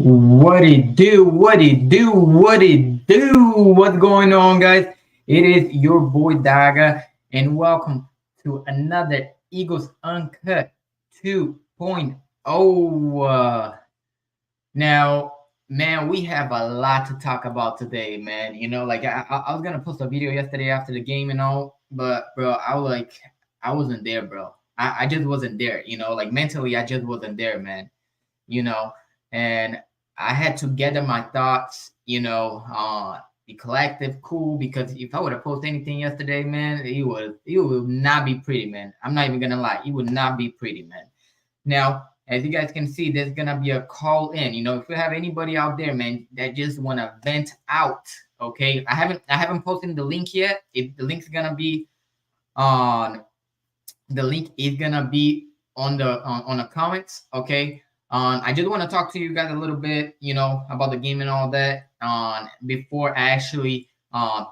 What it do? What it do? What it do? What's going on, guys? It is your boy Daga, and welcome to another Eagles Uncut 2.0. Now, man, we have a lot to talk about today, man. I was gonna post a video yesterday after the game and all, but bro, I wasn't there, bro. I just wasn't there. Like mentally, I just wasn't there, man. you know, and I had to gather my thoughts, be collective, cool, because if I would have posted anything yesterday, man, it would not be pretty, man. I'm not even gonna lie, it would not be pretty, man. Now, as you guys can see, there's gonna be a call in. If you have anybody out there, man, that just wanna vent out, okay? I haven't posted the link yet. The link's gonna be on the link is gonna be on the comments. Okay. I just want to talk to you guys a little bit, about the game and all that. Before I actually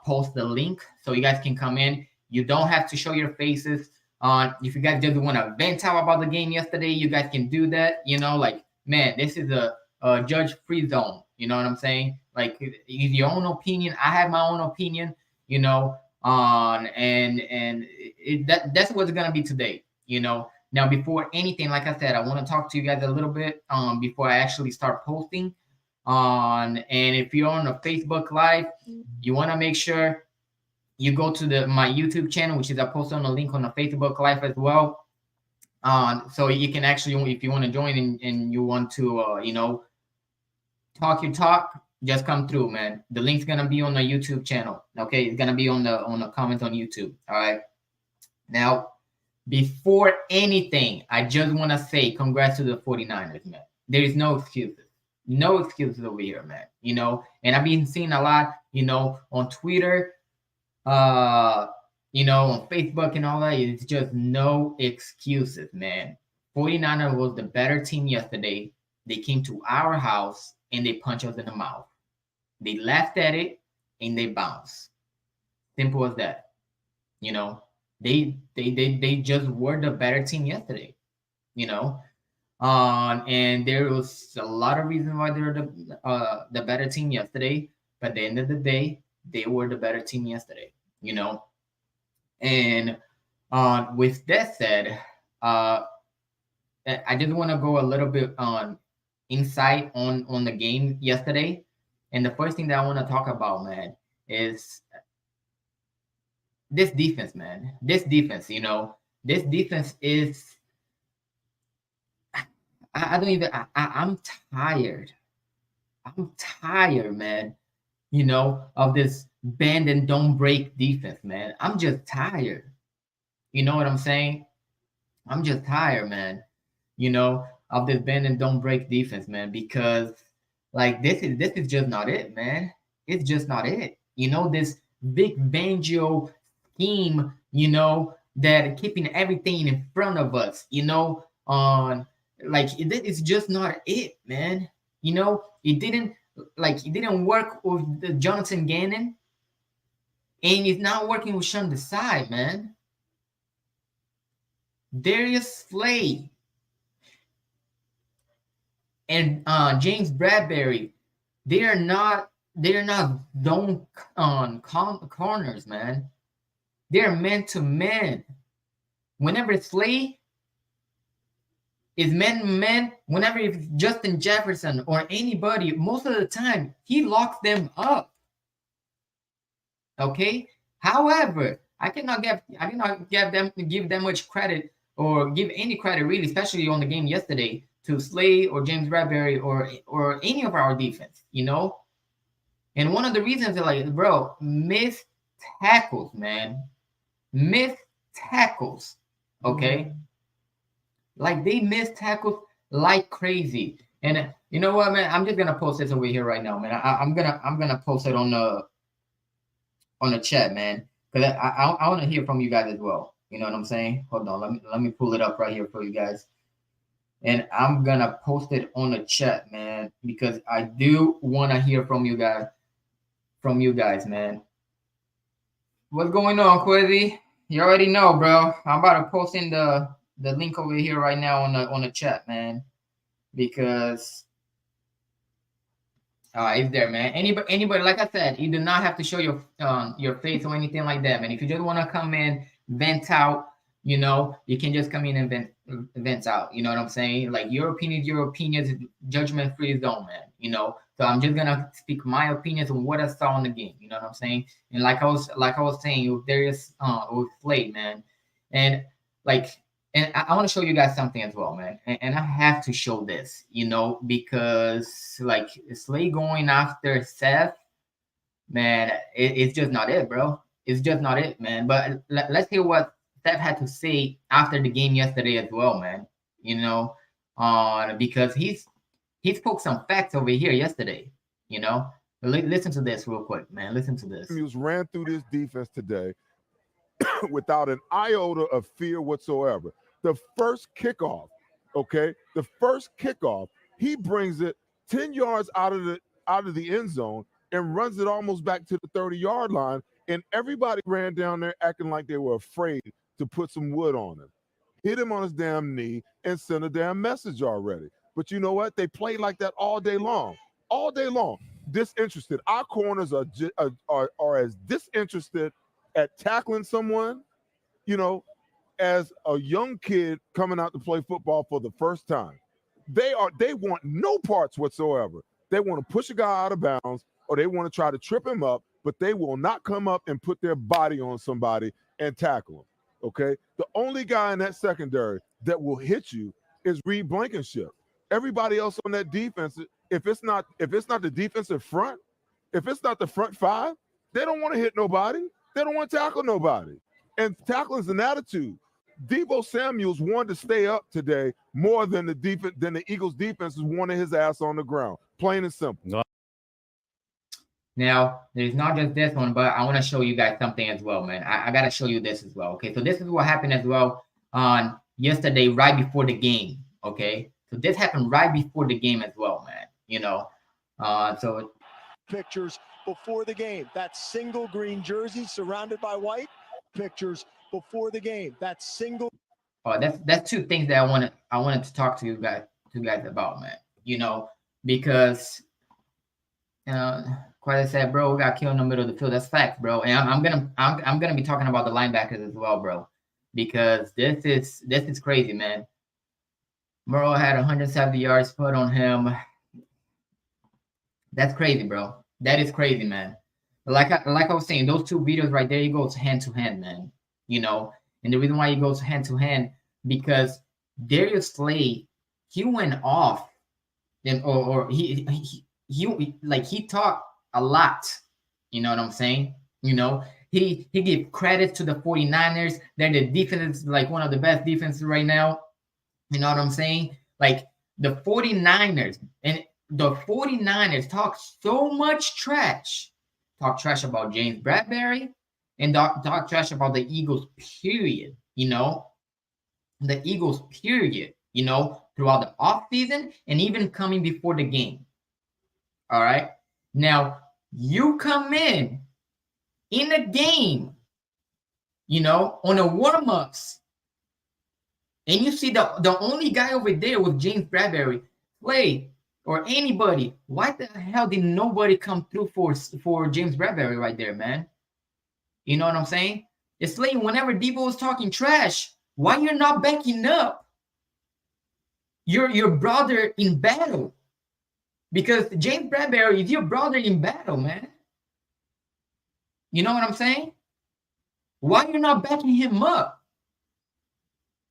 post the link, so you guys can come in. You don't have to show your faces. If you guys just want to vent out about the game yesterday, you guys can do that. Like, man, this is a judge-free zone. You know what I'm saying? Like, it's your own opinion. I have my own opinion. You know, that's what it's gonna be today. Now, before anything, like I said, I want to talk to you guys a little bit before I actually start posting on. And if you're on a Facebook Live, you want to make sure you go to my YouTube channel, which is I post on the link on the Facebook Live as well. So you can actually, if you want to join and you want to talk your talk, just come through, man. The link's gonna be on the YouTube channel. Okay, it's gonna be on the comment on YouTube. All right. Now, before anything, I just want to say congrats to the 49ers, man. There is no excuses. No excuses over here, man. And I've been seeing a lot, on Twitter, on Facebook and all that. It's just no excuses, man. 49ers was the better team yesterday. They came to our house and they punched us in the mouth. They laughed at it and they bounced. Simple as that. They just were the better team yesterday. And there was a lot of reasons why they were the better team yesterday. But at the end of the day, they were the better team yesterday. And with that said, I just want to go a little bit on insight on the game yesterday. And the first thing that I want to talk about, man, is this defense, man. This defense, this defense is. I don't even. I'm tired. I'm tired, man. Of this bend and don't break defense, man. I'm just tired. You know what I'm saying? I'm just tired, man. Of this bend and don't break defense, man. Because like this is just not it, man. It's just not it. This Vic Fangio scheme, that keeping everything in front of us, on like it's just not it, man. It didn't work with the Jonathan Gannon, and it's not working with Sean Desai, man. Darius Slay and James Bradbury, they're not zone corners, man. They're man to man. Whenever Slay is man to man, whenever it's Justin Jefferson or anybody, most of the time he locks them up. Okay. However, I cannot give them much credit or give any credit really, especially on the game yesterday, to Slay or James Bradbury or any of our defense. And one of the reasons is like, bro, missed tackles, man. Missed tackles. Okay. Like they missed tackles like crazy. And you know what, man? I'm just gonna post this over here right now, man. I'm gonna post it on the chat, man, because I want to hear from you guys as well. You know what I'm saying? Hold on, let me pull it up right here for you guys, and I'm gonna post it on the chat, man, because I do want to hear from you guys, man. What's going on, Quizzy? You already know, bro. I'm about to post in the link over here right now on the chat, man, because It's there, man. Anybody, like I said, you do not have to show your face or anything like that, man. If you just want to come in, vent out, you can just come in and vent out. You know what I'm saying? Like your opinions, judgment free zone, man. So I'm just gonna speak my opinions on what I saw in the game. You know what I'm saying? And like I was saying, with Darius, with Slade, man, and like. And I want to show you guys something as well, man. And I have to show this, because like Slay going after Seth, man, it's just not it, bro. It's just not it, man. But let's hear what Seth had to say after the game yesterday as well, man. Because he spoke some facts over here yesterday. Listen to this real quick, man. Listen to this. Samuels ran through this defense today without an iota of fear whatsoever. The first kickoff, he brings it 10 yards out of the end zone and runs it almost back to the 30-yard line, and everybody ran down there acting like they were afraid to put some wood on him. Hit him on his damn knee and send a damn message already. But you know what? They play like that all day long. All day long. Disinterested. Our corners are as disinterested at tackling someone, as a young kid coming out to play football for the first time. They want no parts whatsoever. They want to push a guy out of bounds, or they want to try to trip him up, but they will not come up and put their body on somebody and tackle him. Okay? The only guy in that secondary that will hit you is Reed Blankenship. Everybody else on that defense, if it's not the defensive front, if it's not the front five, they don't want to hit nobody. They don't want to tackle nobody. And tackling is an attitude. Deebo Samuels wanted to stay up today more than the Eagles defense is wanting his ass on the ground. Plain and simple. Now, there's not just this one, but I want to show you guys something as well, man. I got to show you this as well. Okay, so this is what happened as well on yesterday, right before the game. Okay, so this happened right before the game as well, man. So pictures before the game. That single green jersey surrounded by white. Pictures before the game. That single. That's two things that I wanted to talk to you guys about, man. Because quite I said, bro, we got killed in the middle of the field. That's fact, bro. And I'm gonna be talking about the linebackers as well, bro, because this is crazy, man. Murrow had 170 yards put on him. That's crazy, bro. That is crazy, man. Like I was saying, those two videos right there, he goes hand to hand, man. And the reason why he goes hand to hand, because Darius Slay, he went off, and or he talked a lot. You know what I'm saying? He gave credit to the 49ers. They're the defense, like one of the best defenses right now. You know what I'm saying? Like the 49ers talk so much trash. Talk trash about James Bradbury and talk trash about the Eagles, period. The Eagles, period, throughout the offseason and even coming before the game. All right. Now, you come in a game, on a warm-ups, and you see the only guy over there with James Bradbury play, or anybody. Why the hell did nobody come through for James Bradbury right there, man? You know what I'm saying? It's like whenever Deebo was talking trash, why you're not backing up your brother in battle? Because James Bradbury is your brother in battle, man. You know what I'm saying? Why you're not backing him up?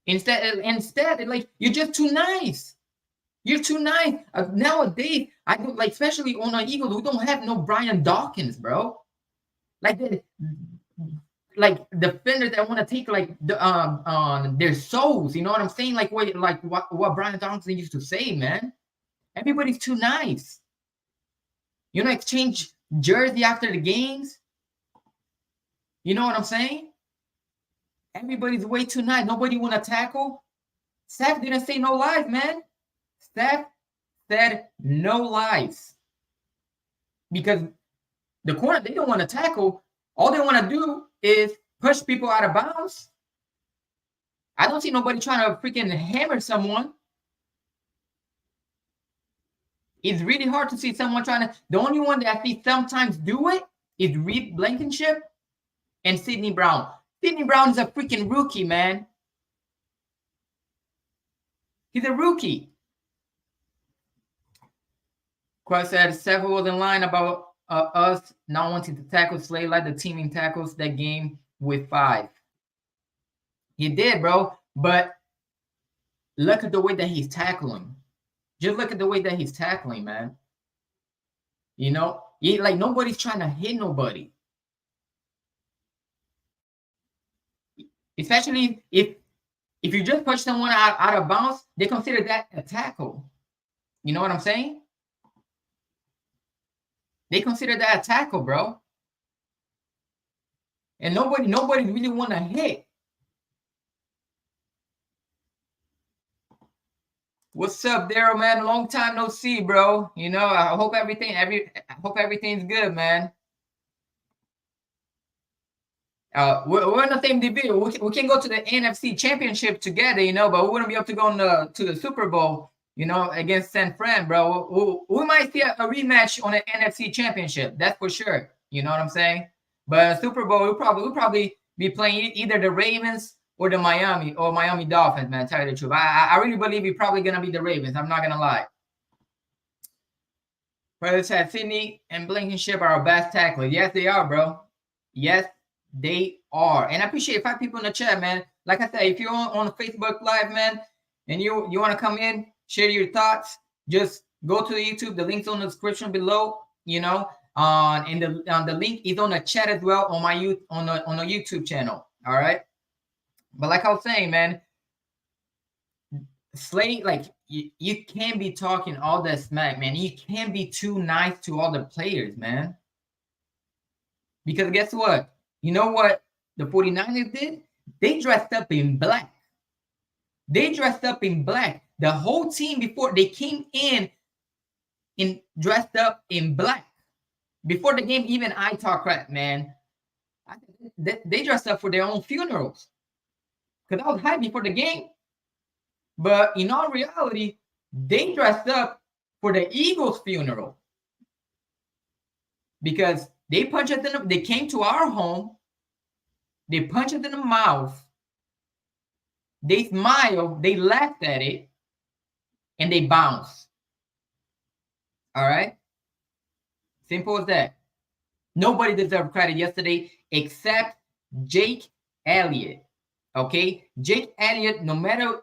Instead, like, you're just too nice. You're too nice. Nowadays, I don't like, especially on our Eagles, we don't have no Brian Dawkins, bro. Like defenders that want to take like their souls. You know what I'm saying? Like what Brian Dawkins used to say, man. Everybody's too nice. Exchange jersey after the games. You know what I'm saying? Everybody's way too nice. Nobody want to tackle. Seth didn't say no lies, man. Seth said no lies. Because the corner, they don't want to tackle. All they want to do is push people out of bounds. I don't see nobody trying to freaking hammer someone. It's really hard to see someone trying to. The only one that I see sometimes do it is Reed Blankenship and Sidney Brown. Sidney Brown is a freaking rookie, man. He's a rookie. Quest said several was in line about us not wanting to tackle. Slay led the team in tackles that game with 5. He did, bro. But look at the way that he's tackling. Just look at the way that he's tackling, man. You know, like nobody's trying to hit nobody. Especially if you just push someone out of bounds, they consider that a tackle. You know what I'm saying? They consider that a tackle, bro. And nobody really want to hit. What's up, Daryl, man? Long time no see, bro. You know, I hope everything's good, man. We're in the same division. We can go to the NFC Championship together, you know, but we wouldn't be able to go to the Super Bowl, you know, against San Fran, bro. We might see a rematch on the NFC Championship. That's for sure. You know what I'm saying? But Super Bowl, we'll probably be playing either the Ravens or the Miami Dolphins, man. Tell you the truth, I really believe we're probably gonna be the Ravens. I'm not gonna lie. Brother said Sidney and Blankenship are our best tackler. Yes, they are, bro. Yes, they are. And I appreciate 5 people in the chat, man. Like I said, if you're on Facebook Live, man, and you want to come in, share your thoughts, just go to the YouTube. The link's on the description below, you know. And the link is on the chat as well on my on the YouTube channel. All right. But like I was saying, man, Slay, like you can't be talking all that smack, man. You can't be too nice to all the players, man. Because guess what? You know what the 49ers did? They dressed up in black. They dressed up in black. The whole team before they came in dressed up in black. Before the game, even I talk crap, man. They dressed up for their own funerals. Because I was hyped before the game. But in all reality, they dressed up for the Eagles' funeral. Because they punched us in the, they came to our home. They punched us in the mouth. They smiled. They laughed at it. And they bounced. All right? Simple as that. Nobody deserved credit yesterday except Jake Elliott. Okay? Jake Elliott, no matter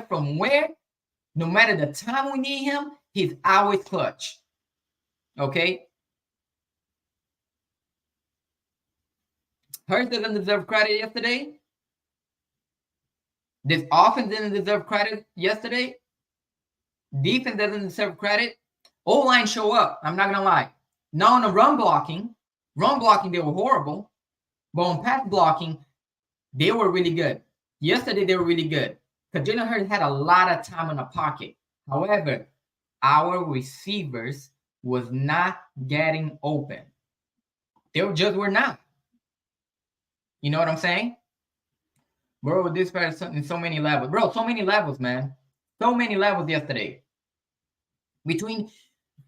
from where, no matter the time we need him, he's always clutch. Okay? Hurts doesn't deserve credit yesterday. This offense didn't deserve credit yesterday. Defense doesn't deserve credit. O-line show up. I'm not going to lie. Now on the run blocking, they were horrible. But on pass blocking, they were really good. Yesterday, they were really good. Because Jalen Hurts had a lot of time in the pocket. However, our receivers was not getting open. They were not. You know what I'm saying? Bro, this person in so many levels. Bro, so many levels, man. So many levels yesterday. Between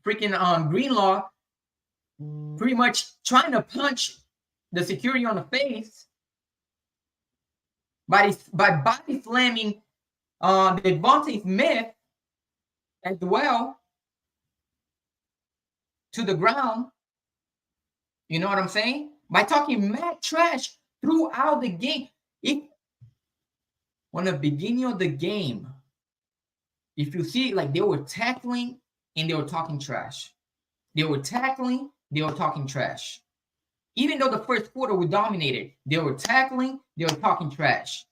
freaking Greenlaw pretty much trying to punch the security on the face by body slamming Devontae Smith as well to the ground. You know what I'm saying? By talking mad trash throughout the game. On the beginning of the game, if you see, like, they were tackling and they were talking trash. They were tackling, they were talking trash. Even though the first quarter we dominated, they were tackling, they were talking trash.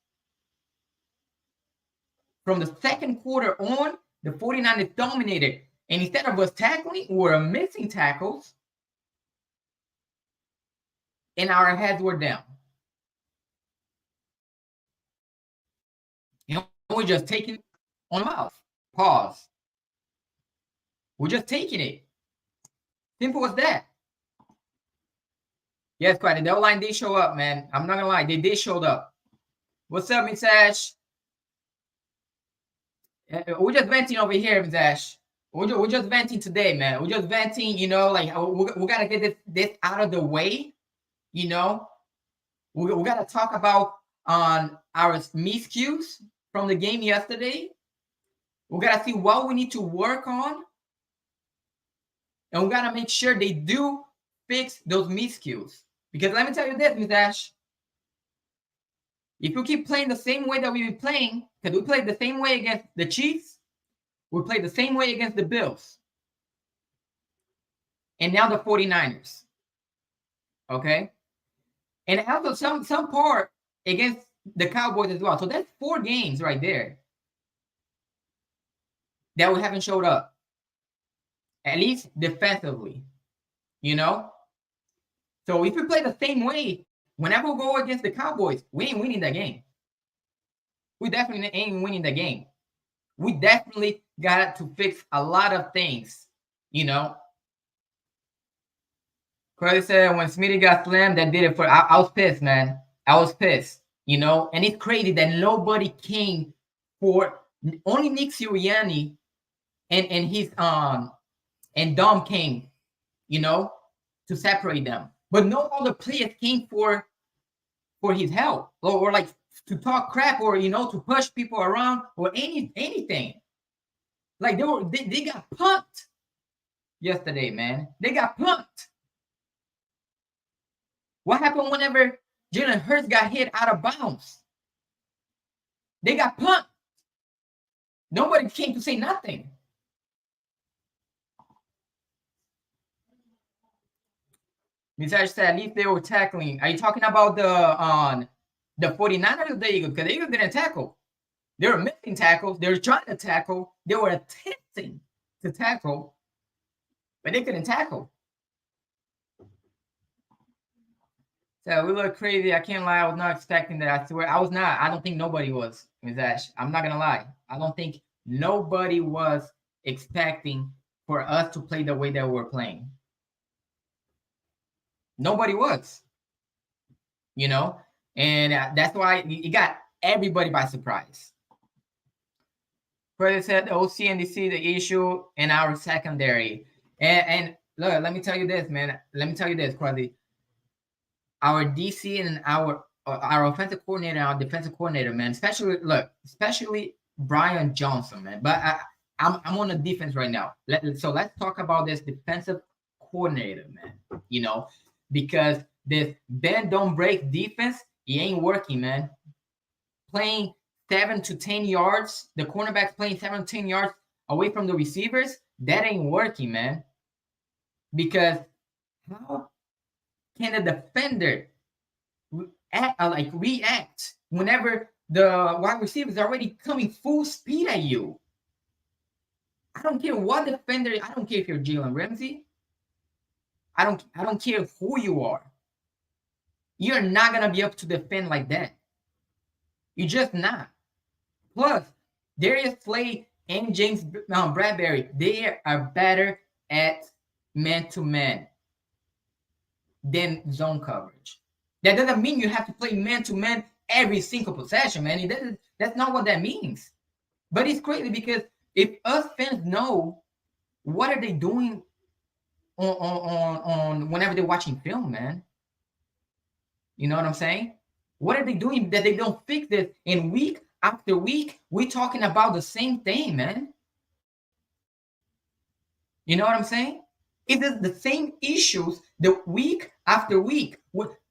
From the second quarter on, the 49ers dominated. And instead of us tackling, we were missing tackles. And our heads were down. You know, we're just taking on the mouth. Pause. We're just taking it. Simple as that. Yes, quite. The O-line did show up, man. I'm not gonna lie, they did show up. What's up, Miss Ash? We're just venting over here, Miss Ash. we're just venting today, man. We're just venting, you know, like we gotta get this out of the way, you know. We gotta talk about on our miscues from the game yesterday. We gotta see what we need to work on, and we gotta make sure they do fix those miscues. Because let me tell you this, Ms. Ash. If you keep playing the same way that we've been playing, because we played the same way against the Chiefs, we played the same way against the Bills, and now the 49ers. Okay? And also some part against the Cowboys as well. So that's 4 games right there that we haven't showed up, at least defensively, you know? So if we play the same way, whenever we go against the Cowboys, we ain't winning that game. We definitely ain't winning the game. We definitely got to fix a lot of things, you know? Curly said when Smitty got slammed, that did it for. I was pissed, man. I was pissed, you know? And it's crazy that nobody came for, only Nick Sirianni and his and Dom came, you know, to separate them. But no other players came for his help or like to talk crap or, you know, to push people around or anything. Like they got punked yesterday, man. They got punked. What happened whenever Jalen Hurts got hit out of bounds? They got punked. Nobody came to say nothing. Misaj said, at least they were tackling. Are you talking about the 49ers or the Eagles? Because the Eagles didn't tackle. They were missing tackles. They were trying to tackle. They were attempting to tackle, but they couldn't tackle. So we look crazy. I can't lie. I was not expecting that. I swear. I was not. I don't think nobody was, Ms. Ash. I'm not going to lie. I don't think nobody was expecting for us to play the way that we're playing. Nobody was, you know, and that's why it got everybody by surprise. President said OC and DC the issue in our secondary, and look, let me tell you this, man. Let me tell you this, Crowley. Our DC and our offensive coordinator, our defensive coordinator, man. Especially Brian Johnson, man. But I'm on the defense right now. So let's talk about this defensive coordinator, man. You know. Because this bend don't break defense, it ain't working, man. Playing 7 to 10 yards, the cornerbacks playing 7 to 10 yards away from the receivers, that ain't working, man. Because how can a defender react whenever the wide receiver is already coming full speed at you? I don't care what defender. I don't care if you're Jalen Ramsey. I don't care who you are. You're not going to be able to defend like that. You're just not. Plus, Darius Slay and James Bradbury, they are better at man-to-man than zone coverage. That doesn't mean you have to play man-to-man every single possession, man. That's not what that means. But it's crazy because if us fans know what are they doing on whenever they're watching film, man. You know what I'm saying? What are they doing that they don't fix this? In week after week, we're talking about the same thing, man. You know what I'm saying? It is the same issues the week after week.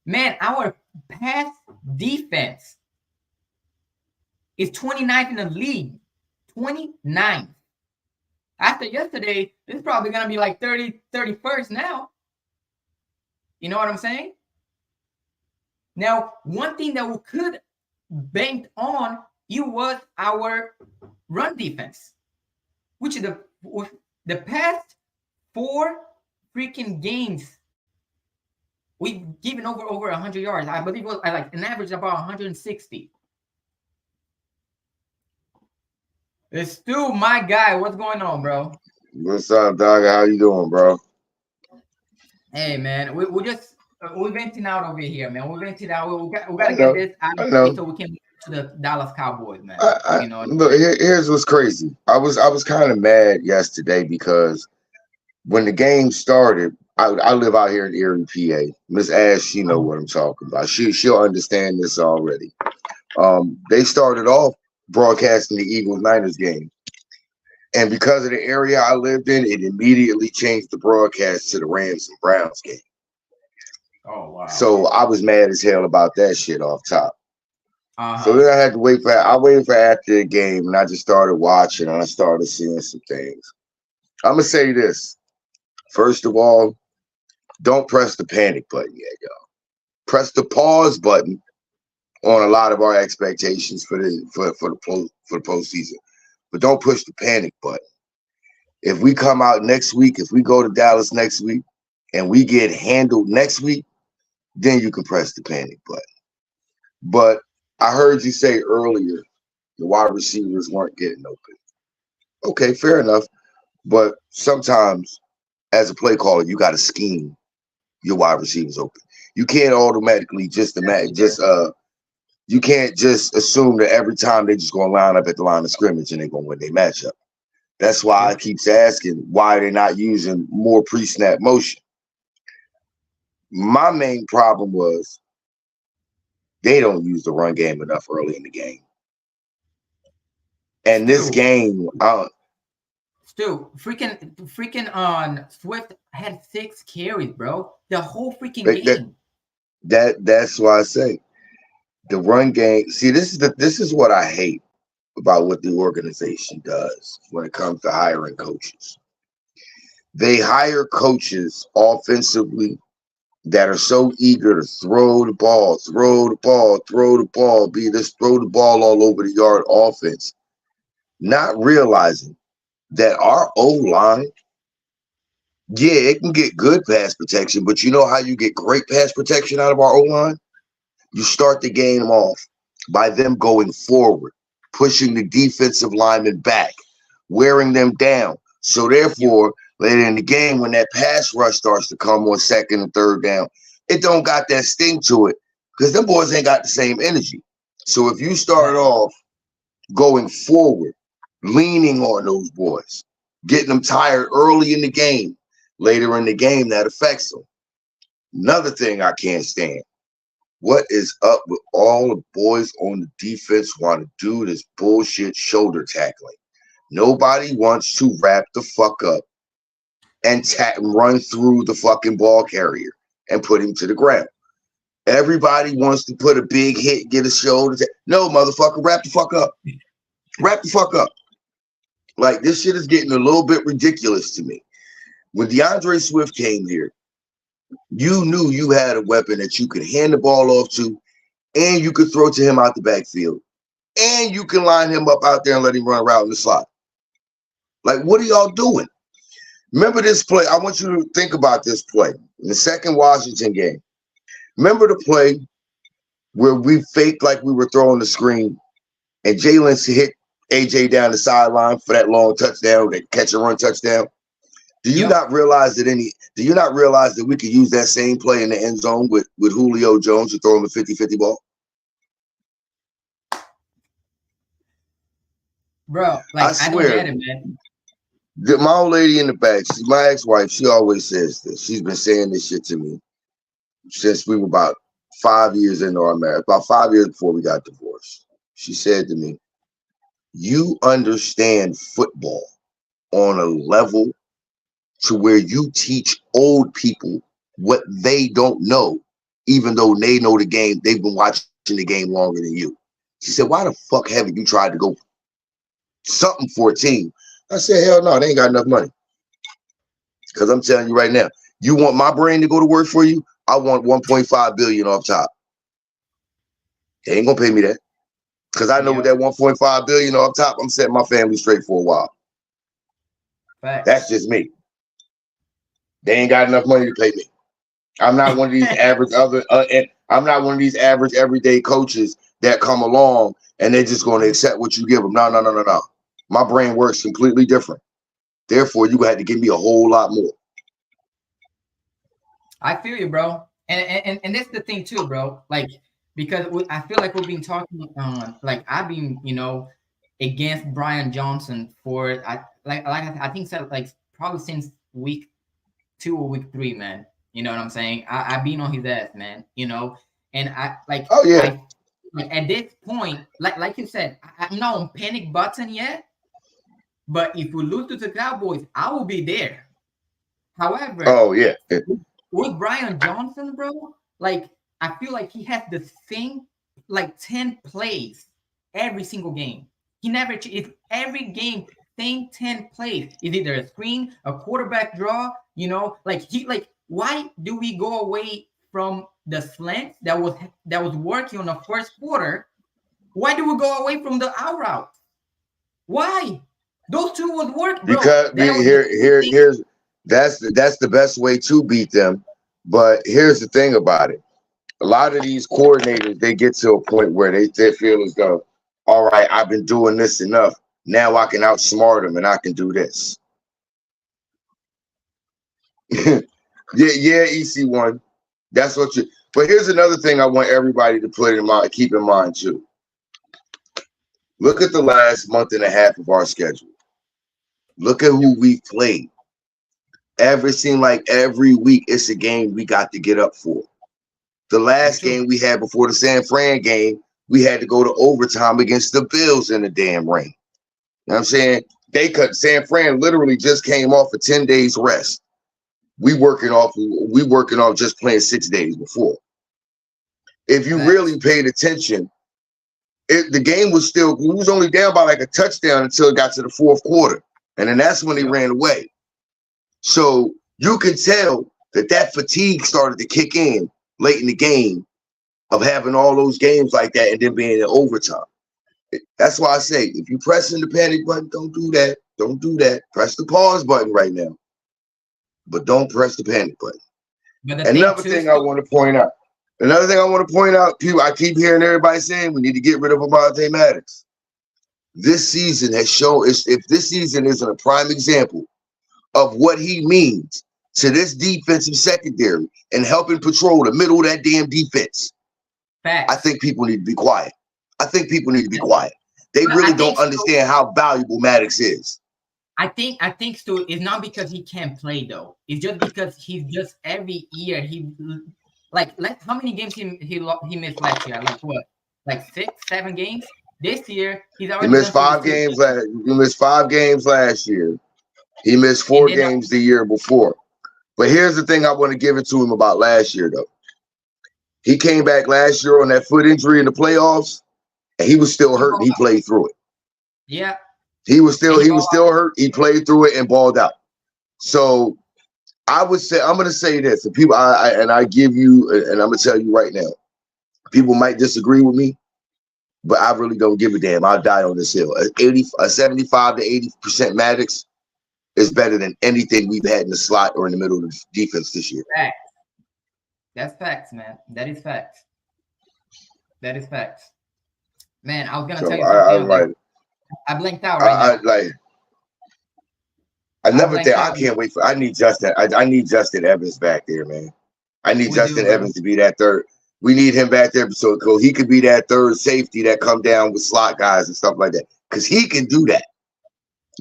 Man, our pass defense is 29th in the league. 29th. After yesterday, it's probably going to be like 31st now. You know what I'm saying? Now, one thing that we could bank on, it was our run defense, which is the past 4 freaking games, we've given over 100 yards. I believe it was like an average about 160. It's Stu, my guy. What's going on, bro? What's up, dog? How you doing, bro? Hey, man. We're venting out over here, man. We're venting out. We got to get this out so we can to the Dallas Cowboys, man. You know, Look, here's what's crazy. I was kind of mad yesterday because when the game started, I live out here in Erie, PA. Miss Ash, she know what I'm talking about. She'll understand this already. They started off broadcasting the Eagles-Niners game. And because of the area I lived in, it immediately changed the broadcast to the Rams and Browns game. oh wow. So I was mad as hell about that shit off top. So then I had to wait for after the game, and I just started watching, and I started seeing some things. I'm gonna say this. First of all, don't press the panic button yet, y'all. Press the pause button on a lot of our expectations for the postseason. But don't push the panic button. If we come out next week, if we go to Dallas next week and we get handled next week, then you can press the panic button. But I heard you say earlier the wide receivers weren't getting open. Okay, fair enough. But sometimes as a play caller, you got to scheme your wide receivers open. You can't automatically you can't just assume that every time they're just going to line up at the line of scrimmage and they're going to win their matchup. That's why I keep asking why they're not using more pre-snap motion. My main problem was they don't use the run game enough early in the game. And this game, Stu, freaking on Swift had 6 carries, bro. The whole freaking game. That's why I say the run game. See, this is what I hate about what the organization does when it comes to hiring coaches. They hire coaches offensively that are so eager to throw the ball, throw the ball all over the yard offense, not realizing that our O-line, yeah, it can get good pass protection, but you know how you get great pass protection out of our O-line? You start the game off by them going forward, pushing the defensive linemen back, wearing them down. So therefore, later in the game, when that pass rush starts to come on second and third down, it don't got that sting to it because them boys ain't got the same energy. So if you start off going forward, leaning on those boys, getting them tired early in the game, later in the game, that affects them. Another thing I can't stand. What is up with all the boys on the defense want to do this bullshit shoulder tackling? Nobody wants to wrap the fuck up and run through the fucking ball carrier and put him to the ground. Everybody wants to put a big hit, get a shoulder. No, motherfucker, wrap the fuck up. Wrap the fuck up. Like, this shit is getting a little bit ridiculous to me. When DeAndre Swift came here, you knew you had a weapon that you could hand the ball off to, and you could throw to him out the backfield, and you can line him up out there and let him run around the slot. Like, what are y'all doing? Remember this play? I want you to think about this play in the second Washington game. Remember the play where we faked like we were throwing the screen, and Jalen hit AJ down the sideline for that long touchdown, that catch and run touchdown? Do you not realize that we could use that same play in the end zone with Julio Jones to throw him a 50-50 ball? Bro, like, I swear, I don't get it, man. My old lady in the back, she's my ex-wife, she always says this. She's been saying this shit to me since we were about 5 years into our marriage, about 5 years before we got divorced. She said to me, you understand football on a level to where you teach old people what they don't know, even though they know the game. They've been watching the game longer than you. She said, why the fuck haven't you tried to go something for a team? I said, hell no, they ain't got enough money. Because I'm telling you right now, you want my brain to go to work for you? I want $1.5 billion off top. They ain't gonna pay me that. Because I know with that $1.5 billion off top, I'm setting my family straight for a while. Facts. That's just me. They ain't got enough money to pay me. I'm not one of these I'm not one of these average everyday coaches that come along and they're just going to accept what you give them. No. My brain works completely different. Therefore, you had to give me a whole lot more. I feel you, bro. And that's the thing too, bro. Like, because I feel like we've been talking like I've been, against Brian Johnson for I think so, like probably since week 2 or week 3, man. You know what I'm saying? I've been on his ass, man. And Oh yeah, I like at this point, like you said, I'm not on panic button yet. But if we lose to the Cowboys, I will be there. However, oh yeah. with Brian Johnson, bro, like I feel like he has the same like 10 plays every single game. He never it's every game same 10 plays. Is either a screen, a quarterback draw, like why do we go away from the slant that was working on the first quarter? Why do we go away from the out route? Why? Those two would work, bro. Because here's that's the best way to beat them. But here's the thing about it. A lot of these coordinators, they get to a point where they feel as though, all right, I've been doing this enough. Now I can outsmart them and I can do this. yeah, EC1. That's what you. But here's another thing I want everybody to keep in mind too. Look at the last month and a half of our schedule. Look at who we've played. Seems like every week it's a game we got to get up for. The last game we had before the San Fran game, we had to go to overtime against the Bills in the damn rain. You know what I'm saying? San Fran literally just came off a 10 days rest. We working off just playing 6 days before. If you really paid attention, the game was we was only down by like a touchdown until it got to the fourth quarter. And then that's when they ran away. So you can tell that fatigue started to kick in late in the game of having all those games like that and then being in overtime. That's why I say, if you pressing the panic button, don't do that. Don't do that. Press the pause button right now. But don't press the panic button. Another thing I want to point out, I keep hearing everybody saying we need to get rid of Avonte Maddox. This season has shown, if this season isn't a prime example of what he means to this defensive secondary and helping patrol the middle of that damn defense, I think people need to be quiet. They really don't understand how valuable Maddox is. I think Stu, it's not because he can't play though. It's just because he's just every year how many games he missed last year? Like what? Like 6, 7 games? This year he's already missed 5 games last. He missed 5 games last year. He missed 4 games the year before. But here's the thing I want to give it to him about last year though. He came back last year on that foot injury in the playoffs, and he was still hurt and he played through it. Yeah. He was still hurt. He played through it and balled out. So I would say, I'm going to say this, and people, I give you, and I'm going to tell you right now, people might disagree with me, but I really don't give a damn. I'll die on this hill. A 75 to 80% Maddox is better than anything we've had in the slot or in the middle of the defense this year. Facts. That's facts, man. That is facts. Man, I was going to tell you something. I blanked out right now. I can't wait I need Justin. I need Justin Evans back there, man. I need Justin Evans to be that third. We need him back there so he could be that third safety that come down with slot guys and stuff like that. Because he can do that.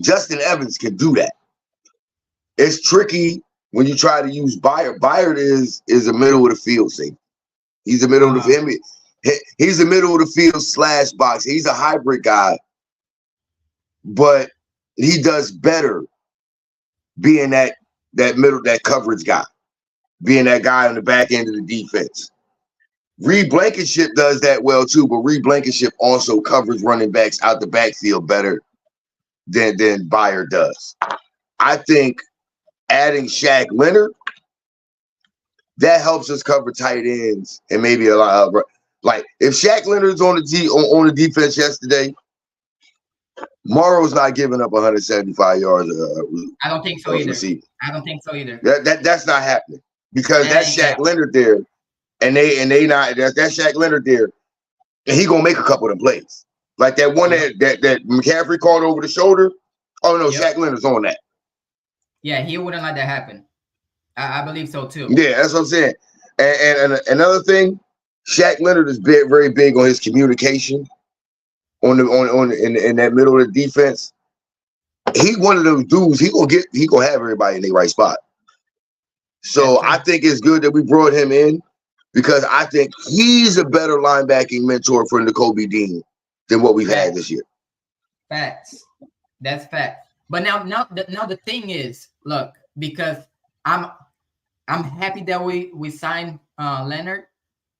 Justin Evans can do that. It's tricky when you try to use Byard. Byard is a middle of the field safety. He's the middle of the field. He's the middle of the field / box. He's a hybrid guy. But he does better being that middle, that coverage guy, being that guy on the back end of the defense. Reed Blankenship does that well too, but Reed Blankenship also covers running backs out the backfield better than Byard does. I think adding Shaq Leonard, that helps us cover tight ends and maybe a lot of, like if Shaq Leonard's on the defense yesterday, Morrow's not giving up 175 yards. I don't think so either. That's not happening because that's Shaq Leonard there, and they not that's Shaq Leonard there, and he gonna make a couple of them plays like that one that McCaffrey caught over the shoulder. Oh no, Shaq Leonard's on that. Yeah, he wouldn't let that happen. I believe so too. Yeah, that's what I'm saying. And another thing, Shaq Leonard is very big on his communication in that middle of the defense. He one of those dudes. He gonna have everybody in the right spot. So I think it's good that we brought him in because I think he's a better linebacking mentor for Nakobe Dean than what we've had this year. Facts. That's fact. But now the thing is, look, because I'm happy that we signed Leonard.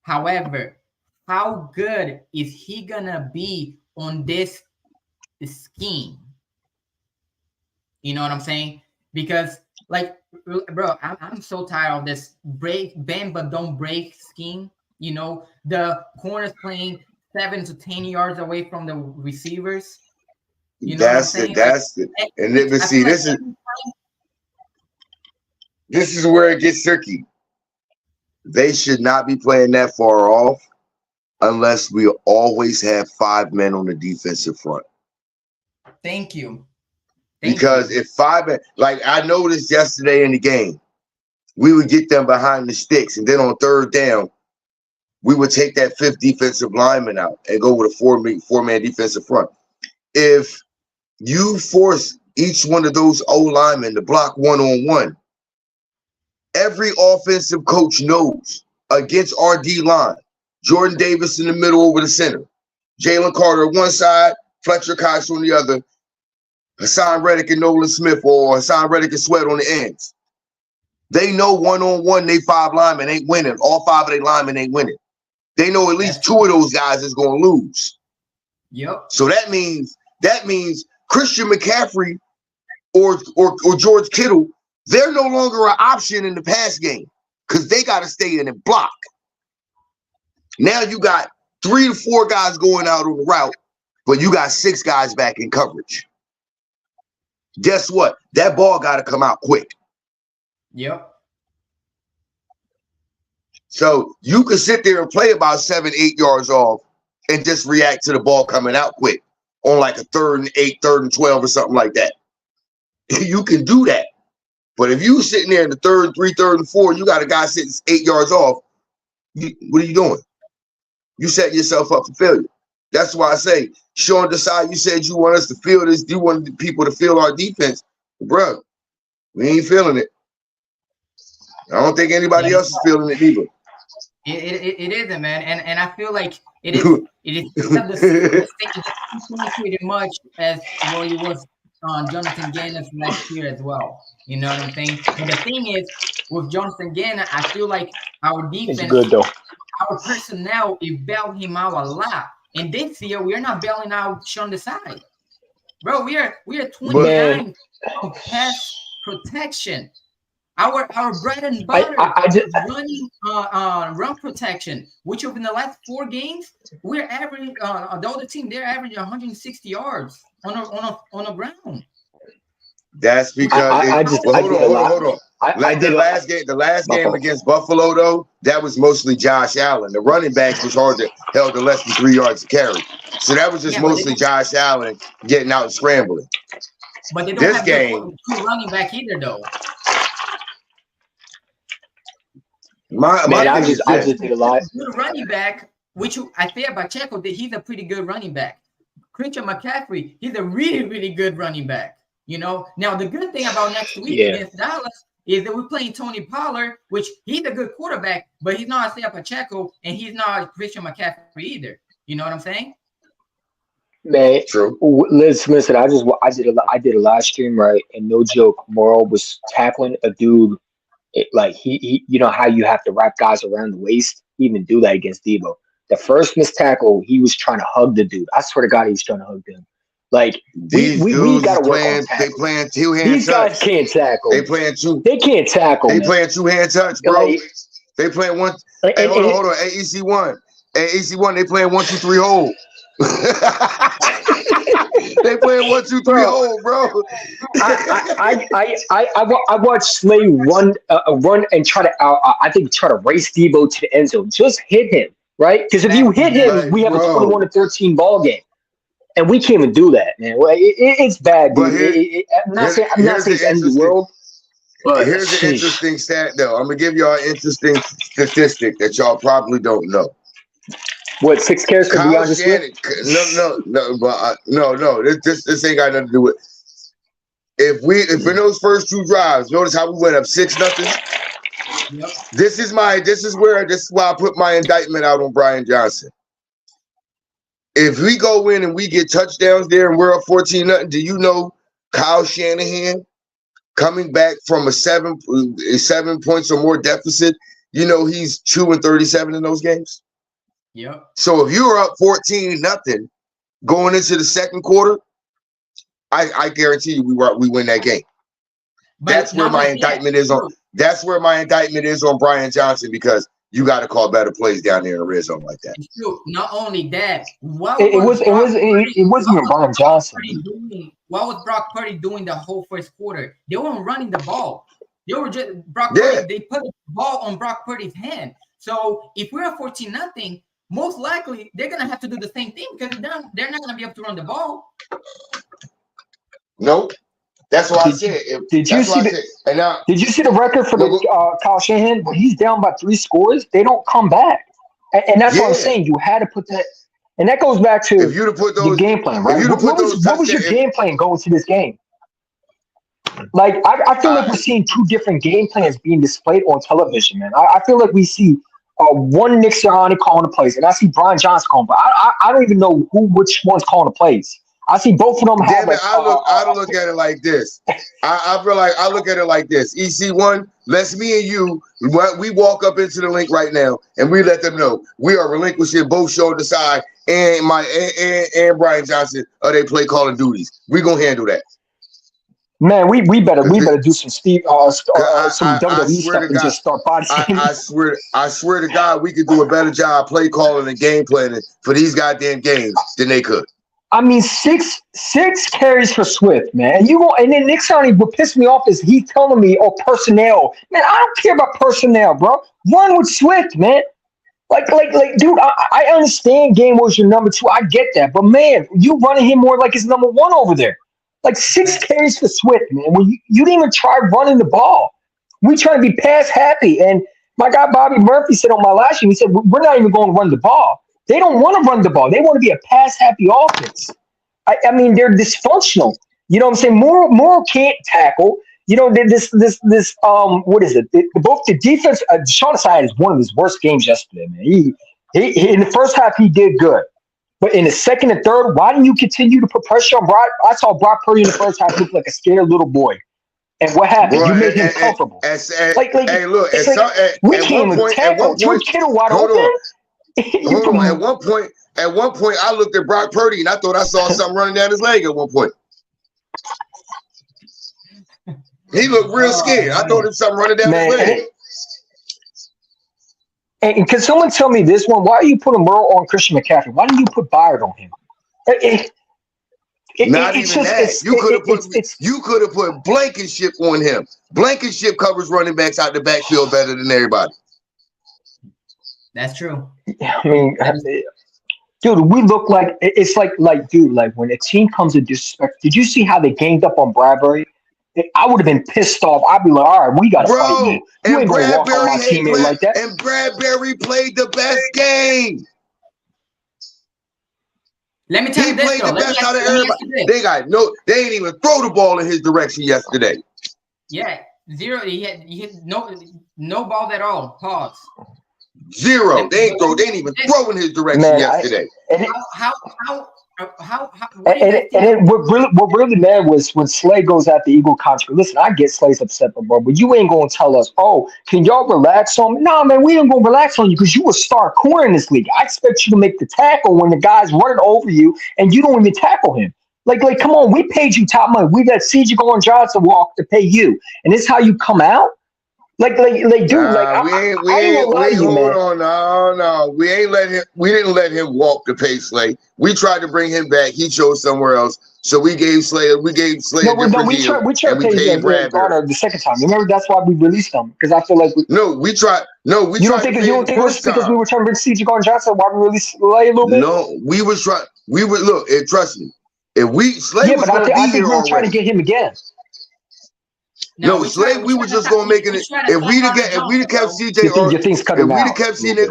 However, how good is he gonna be on this scheme? You know what I'm saying? Because, like, bro, I'm so tired of this bend but don't break scheme. You know, the corners playing 7 to 10 yards away from the receivers. You know That's it. And then see, this is where it gets tricky. They should not be playing that far off unless we always have 5 men on the defensive front. Thank you. Because if 5 men, like I noticed yesterday in the game, we would get them behind the sticks, and then on third down, we would take that 5th defensive lineman out and go with a 4-man defensive front. If you force each one of those O linemen to block 1-on-1, every offensive coach knows against our D line, Jordan Davis in the middle over the center, Jalen Carter on one side, Fletcher Cox on the other, Hassan Reddick and Nolan Smith, or Hassan Reddick and Sweat on the ends. They know 1-on-1, they 5 linemen ain't winning. All 5 of their linemen ain't winning. They know at least 2 of those guys is going to lose. Yep. So that means Christian McCaffrey or George Kittle, they're no longer an option in the pass game because they got to stay in and block. Now you got 3 to 4 guys going out on the route, but you got 6 guys back in coverage. Guess what? That ball got to come out quick. Yep. So you can sit there and play about 7-8 yards off and just react to the ball coming out quick on like a 3rd and 8, 3rd and 12 or something like that. You can do that. But if you sitting there in the 3rd, 3rd and 4, you got a guy sitting 8 yards off, what are you doing? You set yourself up for failure. That's why I say, Sean Desai, you said you want us to feel this. You want people to feel our defense. Bro, we ain't feeling it. I don't think anybody else is feeling it either. It isn't, man, and I feel like it is not the same pretty much as what it was on Jonathan Gannon last year as well. You know what I'm saying? And the thing is, with Jonathan Gannon, I feel like our defense, it's good though. Our personnel, it bailed him out a lot. And this year, we're not bailing out Sean Desai. Bro, we are 29 on pass protection. Our bread and butter is running run protection, which in the last 4 games, we're averaging the other team, they're averaging 160 yards on the ground. That's because hold on. The last game against Buffalo, though, that was mostly Josh Allen. The running backs was held to less than 3 yards to carry. So that was just mostly Josh Allen getting out and scrambling. But they don't have good running back either, though. I just did a lot. Good running back, which Isaiah Pacheco, he's a pretty good running back. Christian McCaffrey, he's a really, really good running back. You know, now the good thing about next week against Dallas is that we're playing Tony Pollard, which he's a good quarterback, but he's not Isaiah Pacheco and he's not Christian McCaffrey either. You know what I'm saying? Man, true. Listen, I did a live stream, right? And no joke, Morrow was tackling a dude. Like he, you know how you have to wrap guys around the waist? He even do that against Debo. The first missed tackle, he was trying to hug the dude. I swear to God, he was trying to hug him. Like we got to work on tackling. They playing 2-hand These guys can't tackle. They playing 2. They can't tackle. They playing 2-hand touch, bro. Like, they playing 1. Hey, hold on. AEC1. AEC1. They playing 1, 2, 3 hole. They playing 1, 2, 3 hole, bro. I watched Slay run and try to race Debo to the end zone. Just hit him, right? Because if you hit him, we have a 21-13 ball game. And we can't even do that, man. Well, it's bad, dude. I'm not saying it's the end of the world. But here's an interesting stat, though. I'm going to give y'all an interesting statistic that y'all probably don't know. What, 6 carries for Kyle DeAndre Shannon. Swift? No. This ain't got nothing to do with. If in those first 2 drives, notice how we went up 6-0. Yep. This is why I put my indictment out on Brian Johnson. If we go in and we get touchdowns there and we're up 14-0, do you know Kyle Shanahan coming back from a 7 points or more deficit? You know he's 2-37 in those games. Yep. So if you were up 14-0 going into the second quarter, I guarantee you we win that game. But That's where my indictment is on. That's where my indictment is on Brian Johnson, because you got to call better plays down there in the red zone like that. It's true. Not only that, It wasn't even Brian Johnson. What was Brock Purdy doing the whole first quarter? They weren't running the ball. They were just Purdy. They put the ball on Brock Purdy's hand. So if we're at 14-0, most likely they're gonna have to do the same thing because they're not gonna be able to run the ball. Nope. That's what I said. Did you see the record for Kyle Shanahan? When he's down by 3 scores, they don't come back, and that's what I'm saying. You had to put that, and that goes back to the game plan, right? What was your game plan going to this game? Like I feel like we're seeing 2 different game plans being displayed on television, man. I feel like we see one Nick Sirianni calling the plays, and I see Brian Johnson calling, but I don't even know which one's calling the plays. I see both of them have. Damn it, I look at it like this. I feel like I look at it like this. EC1, let's me and you, we walk up into the link right now, and we let them know we are relinquishing both shoulder side and Brian Johnson of their play calling duties. We gonna handle that. Man, we better do some some WWE stuff and just start body shaming. I swear to God, we could do a better job play calling and game planning for these goddamn games than they could. I mean, six carries for Swift, man. And then Nick Sirianni, what pissed me off is he telling me, personnel. Man, I don't care about personnel, bro. Run with Swift, man. Like, dude, I understand Gainwell's your number 2. I get that. But, man, you running him more like he's number 1 over there. Like 6 carries for Swift, man. When you didn't even try running the ball. We trying to be pass happy. And my guy Bobby Murphy said on my last stream, he said, we're not even going to run the ball. They don't want to run the ball. They want to be a pass-happy offense. I mean, they're dysfunctional. You know what I'm saying? Morrow can't tackle. You know, this what is it? Both the defense, Sean Asai is one of his worst games yesterday, man. He in the first half, he did good. But in the second and third, why didn't you continue to put pressure on Brock? I saw Brock Purdy in the first half look like a scared little boy. And what happened? You made him comfortable. Hey, look, we can't even tackle. George Kittle wide open. Hold on. At one point, I looked at Brock Purdy and I thought I saw something running down his leg at one point. He looked real scared. I thought it was something running down his leg. And can someone tell me this one? Why are you putting Merle on Christian McCaffrey? Why didn't you put Byard on him? Not even that. You could have put Blankenship on him. Blankenship covers running backs out the backfield better than everybody. That's true. I mean, dude, we look like it's like when a team comes to disrespect. Did you see how they ganged up on Bradbury? I would have been pissed off. I'd be like, all right, we got to fight you. You ain't going to walk on my teammate like that. And Bradbury played the best game. Let me tell you this, he played the best out of everybody. They ain't even throw the ball in his direction yesterday. Yeah, 0. He had no balls at all. Pause. 0. They ain't even throw in his direction yesterday. What really mad was when Slay goes at the Eagle contract. Listen, I get Slay's upset, but you ain't gonna tell us, can y'all relax on me? Nah, man, we ain't gonna relax on you because you a star corner in this league. I expect you to make the tackle when the guy's running over you and you don't even tackle him. Like, come on, we paid you top money. We let C.J. Gardner-Johnson walk to pay you, and this is how you come out. Like, dude, we didn't let him walk to pay Slay. We tried to bring him back. He chose somewhere else. So we gave Slay a different deal. We tried to pay Bradbury the second time. Remember, that's why we released him. Because I feel like you don't think it was because we were trying to bring C.J. Gardner-Johnson why we released Slay a little bit? No, we were trying. We would look, and trust me, Slay was going to be here already. I think we were trying to get him again. No, Slay, we were just going to make it. If we'd have kept CJ, your thing's cutting out. If we'd have kept CJ,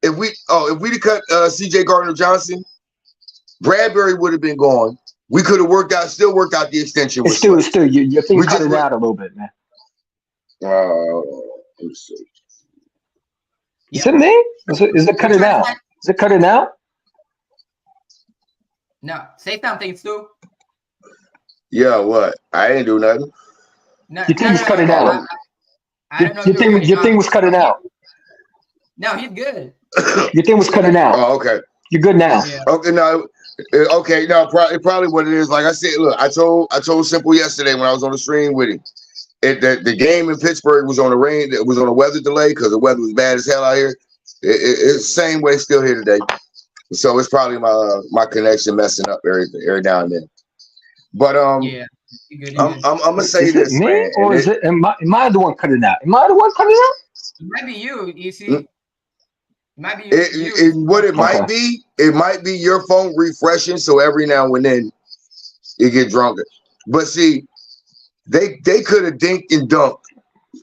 if we'd cut C.J. Gardner-Johnson, Bradbury would have been gone. We could have still worked out the extension. It's still your thing cut it out a little bit, man. Let's see. Is it me? Is it cut it out? Is it cut it out? No, say something, Stu. Yeah, what? I ain't do nothing. No, your thing was cut it out. I don't know. Your thing was cut it out. No, he's good. Your thing was cutting out. Oh, okay. You're good now. Yeah. Okay, no. Okay, no. Probably what it is. Like I said, look, I told Simple yesterday when I was on the stream with him. The game in Pittsburgh was on a rain. It was on a weather delay because the weather was bad as hell out here. It's the same way still here today. So it's probably my connection messing up every now and then. But yeah, I'm gonna say is this, it me, man. or is it? Am I the one cutting out? Am I the one cutting out? It might be you. You see, it might be you. What it might be, it might be your phone refreshing. So every now and then, it get drunker. But see, they could have dinked and dunked.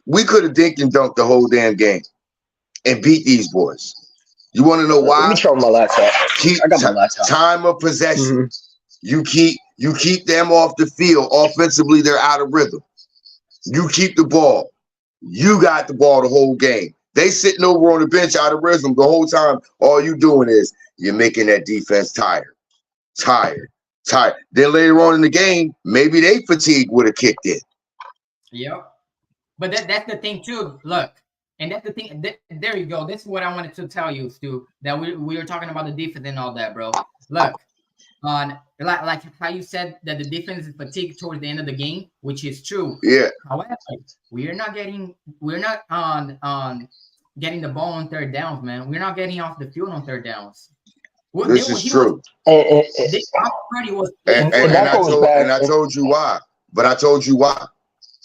We could have dinked and dunked the whole damn game and beat these boys. You want to know why? Let me show my laptop. I got my laptop. Time of possession. Mm-hmm. You keep them off the field. Offensively, they're out of rhythm. You keep the ball. You got the ball the whole game. They sitting over on the bench out of rhythm the whole time. All you doing is you're making that defense tired. Then later on in the game, maybe they fatigue would have kicked in. Yep. But that's the thing too. Look, and that's the thing. There you go. This is what I wanted to tell you, Stu. That we were talking about the defense and all that, bro. Look, on like how you said that the defense is fatigued towards the end of the game, which is true. Yeah. However, we're not on getting the ball on third downs, man. We're not getting off the field on third downs. This is true. And I told you why. But I told you why.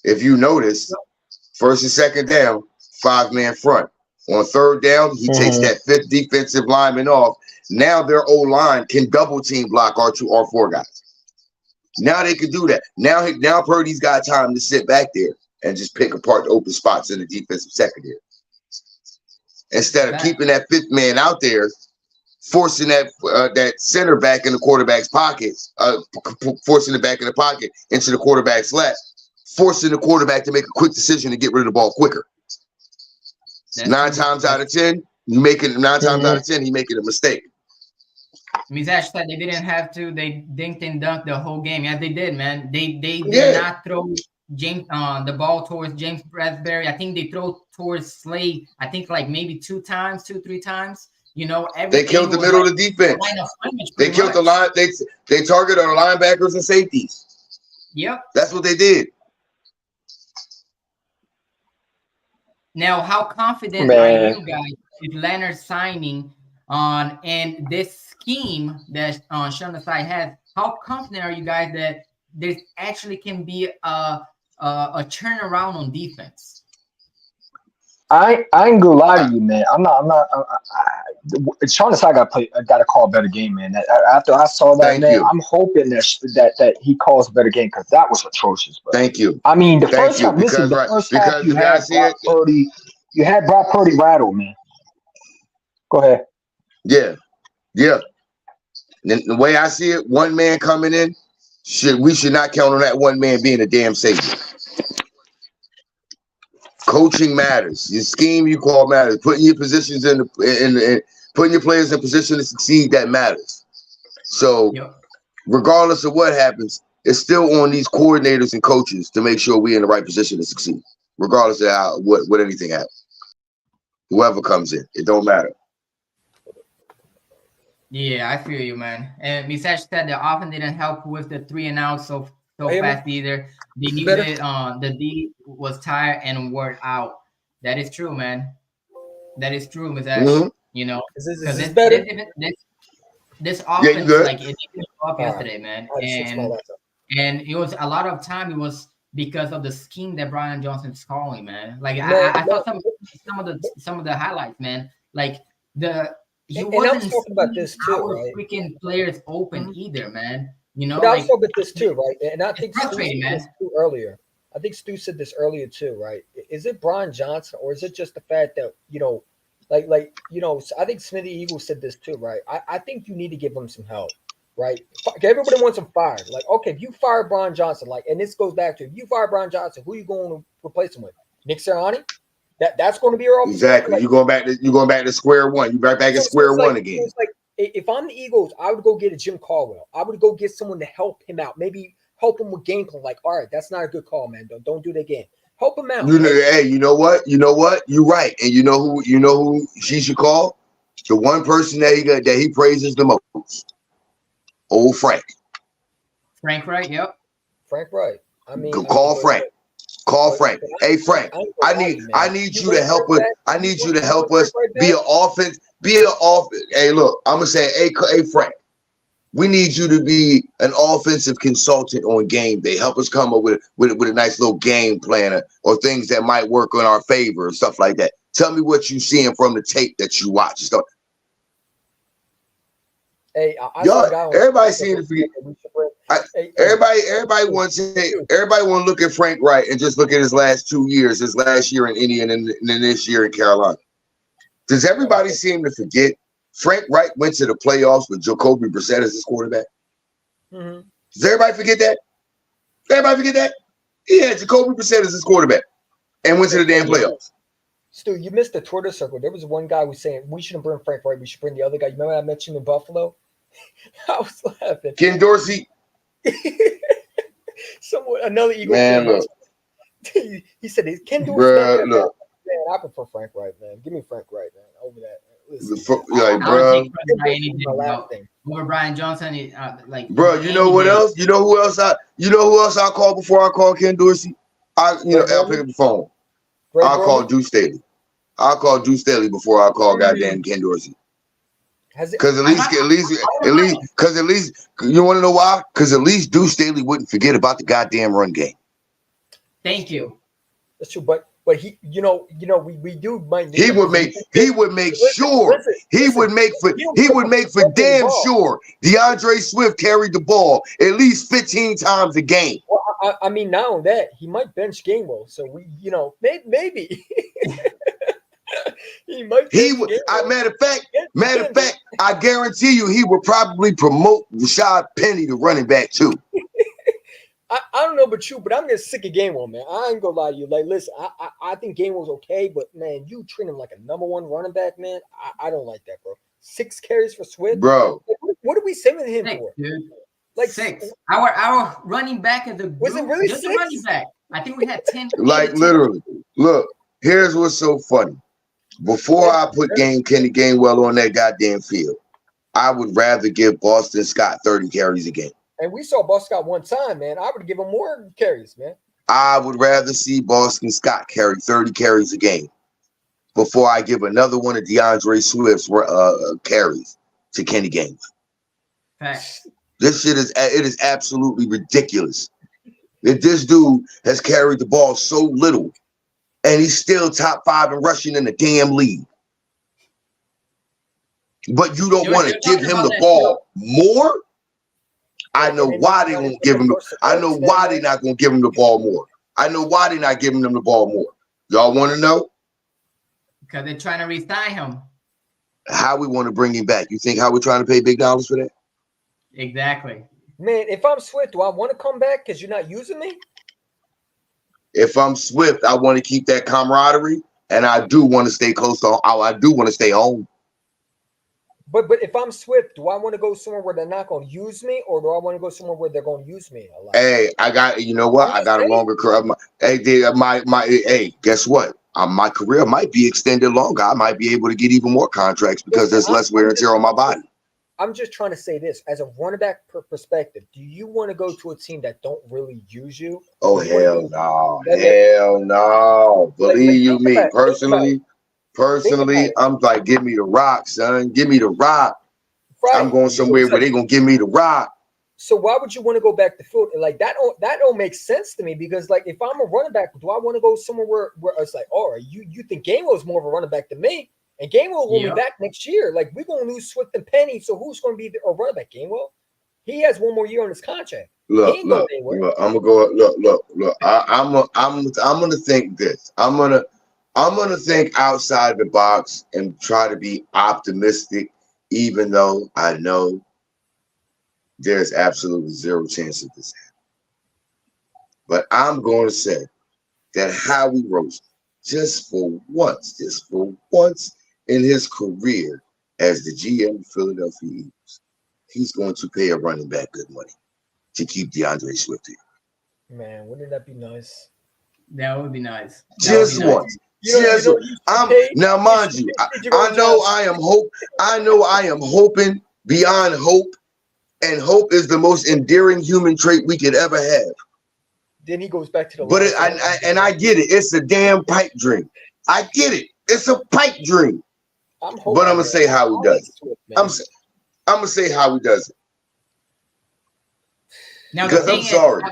If you notice, first and second down, 5-man front. On third down, he takes that 5th defensive lineman off. Now their O-line can double team block our 4 guys. Now they can do that. Now Purdy's got time to sit back there and just pick apart the open spots in the defensive secondary. Instead of keeping that 5th man out there, forcing that center back in the quarterback's pocket, forcing it back in the pocket into the quarterback's lap, forcing the quarterback to make a quick decision to get rid of the ball quicker. 9 times out of 10, he making a mistake. Mizash said they didn't have to. They dinked and dunked the whole game. Yeah, they did, man. They did not throw the ball towards James Bradbury. I think they throw towards Slade. I think like maybe 2 times, 2-3 times. You know, they killed the middle of the defense. They killed the line. They targeted our linebackers and safeties. Yep, that's what they did. Now, how confident are you guys with Leonard signing on and this scheme that Sean Desai has? How confident are you guys that there actually can be a turnaround on defense? I ain't gonna lie to you, man. I'm not. Sean Desai got to call a better game, man. After I saw that, I'm hoping that he calls a better game because that was atrocious. Bro. Thank you. I mean, the first half you had Brock Purdy. You had Brock Purdy rattled, man. Go ahead. Yeah. And the way I see it, one man coming in, we should not count on that one man being a damn savior. Coaching matters. Your scheme you call matters. Putting your positions putting your players in position to succeed, that matters. So regardless of what happens, it's still on these coordinators and coaches to make sure we're in the right position to succeed, regardless of what anything happens. Whoever comes in, it don't matter. Yeah, I feel you, man. And Misash said the offense didn't help with the 3 and out so fast either. They knew that the D was tired and wore out. That is true, man. That is true, Misash. Mm-hmm. You know, is this better? This offense, like it didn't go up yesterday, man. And it was a lot of time. It was because of the scheme that Brian Johnson is calling, man. Like I saw some of the highlights, man. Like he wasn't talking about this too, right? Freaking players open either, man. You know, I was talking about this too, right? And I think Stu said this earlier. I think Stu said this earlier too, right? Is it Brian Johnson or is it just the fact that like you know, I think Smithy Eagle said this too, right? I think you need to give him some help, right? Everybody wants him fired. Like, okay, if you fire Brian Johnson, like, and this goes back to if you fire Brian Johnson, who are you going to replace him with? Nick Sirianni? That's going to be your offensive Exactly. Like, you're going back to square one. You're back at square one again. It's like if I'm the Eagles, I would go get a Jim Caldwell. I would go get someone to help him out. Maybe help him with game plan. Like, all right, that's not a good call, man. Don't do that again. Help him out. Hey, you know what? You're right. And you know who she should call? The one person that he praises the most. Old Frank. Frank Wright, yep. Frank Wright. I mean, call Frank. Call Frank. Hey Frank, I need you to help us. I need you to help us be an offense. Hey, look, I'm gonna say, hey Frank, we need you to be an offensive consultant on game day. Help us come up with a nice little game plan or things that might work in our favor and stuff like that. Tell me what you seeing from the tape that you watch. Stuff. Hey, everybody seems to forget. Everybody wants to look at Frank Wright and just look at his last 2 years, his last year in Indiana and then this year in Carolina. Does everybody seem to forget Frank Wright went to the playoffs with Jacoby Brissett as his quarterback? Mm-hmm. Does everybody forget that? Everybody forget that? He had Jacoby Brissett as his quarterback and went to the damn playoffs. Stu, you missed the Twitter circle. There was one guy who was saying we shouldn't bring Frank Wright. We should bring the other guy. You remember I mentioned in Buffalo? I was laughing. Ken Dorsey. Another Eagle. Man, look. He said, "Ken Dorsey." Bruh, look. Man, I prefer Frank Wright, man. Give me Frank Wright, man, over that. Over Brian Johnson, bro. You know what else? You know who else I call before I call Ken Dorsey? I'll pick up the phone. I'll call Deuce Staley. I'll call Deuce Staley before I call goddamn Ken Dorsey. Because at least, you want to know why? Because at least Deuce Staley wouldn't forget about the goddamn run game. Thank you. That's true, but he, we do might. He would make sure DeAndre Swift carried the ball at least 15 times a game. Well, I mean, not only that, he might bench Gainwell, so maybe. He might. Matter of fact, I guarantee you, he would probably promote Rashad Penny to running back too. I don't know about you, but I'm getting sick of Gainwell, man. I ain't gonna lie to you. Like, listen, I think Gainwell's okay, but man, you treat him like a number one running back, man. I don't like that, bro. 6 carries for Swift, bro. What are we saving him for? Dude. Like 6. Our running back of the was it really just 6? a running back. I think we had 10. Like literally, look. Here's what's so funny. Before I put Kenny Gainwell on that goddamn field, I would rather give Boston Scott 30 carries a game. And we saw Boston Scott one time, man. I would give him more carries, man. I would rather see Boston Scott carry 30 carries a game before I give another one of DeAndre Swift's carries to Kenny Gainwell. Facts. This shit is absolutely ridiculous. If this dude has carried the ball so little, and he's still top 5 in rushing in the damn league. But you don't want to give him the ball more? I know why they won't give him I know why they're not going to give him the ball more. I know why they're not giving him the ball more. Y'all want to know? Because they're trying to re-sign him. How we want to bring him back? You think how we're trying to pay big dollars for that? Exactly. Man, if I'm Swift, do I want to come back because you're not using me? If I'm Swift, I want to keep that camaraderie, and I do want to stay close to. I do want to stay home. But if I'm Swift, do I want to go somewhere where they're not going to use me, or do I want to go somewhere where they're going to use me a lot? Hey, I got. You know what? I got a longer career. Hey, guess what? My career might be extended longer. I might be able to get even more contracts because there's less wear and tear on my body. I'm just trying to say this as a running back perspective. Do you want to go to a team that don't really use you? Oh hell no, hell no! Believe me, personally, I'm like, give me the rock, son. Give me the rock. Right. I'm going somewhere where they're gonna give me the rock. So why would you want to go back to field? Like that don't make sense to me because like if I'm a running back, do I want to go somewhere where it's like, all right, you think Gainwell is more of a running back than me? And Gainwell will be back next year. Like, we're going to lose Swift and Penny, so who's going to be a running back? Gainwell? He has one more year on his contract. Look, I'm gonna go. Look. I'm gonna think this. I'm gonna I'm going to think outside the box and try to be optimistic, even though I know there's absolutely zero chance of this happening. But I'm going to say that Howie Roseman, just for once in his career as the GM of Philadelphia Eagles, he's going to pay a running back good money to keep DeAndre Swift here. Man, wouldn't that be nice? That would be nice. Just once. Now, mind you, I know I am hoping beyond hope, and hope is the most endearing human trait we could ever have. Then he goes back to the. But I get it. It's a damn pipe dream. I get it. It's a pipe dream. But I'm gonna say how he does it. I'm gonna say how he does it. Now, because I'm sorry.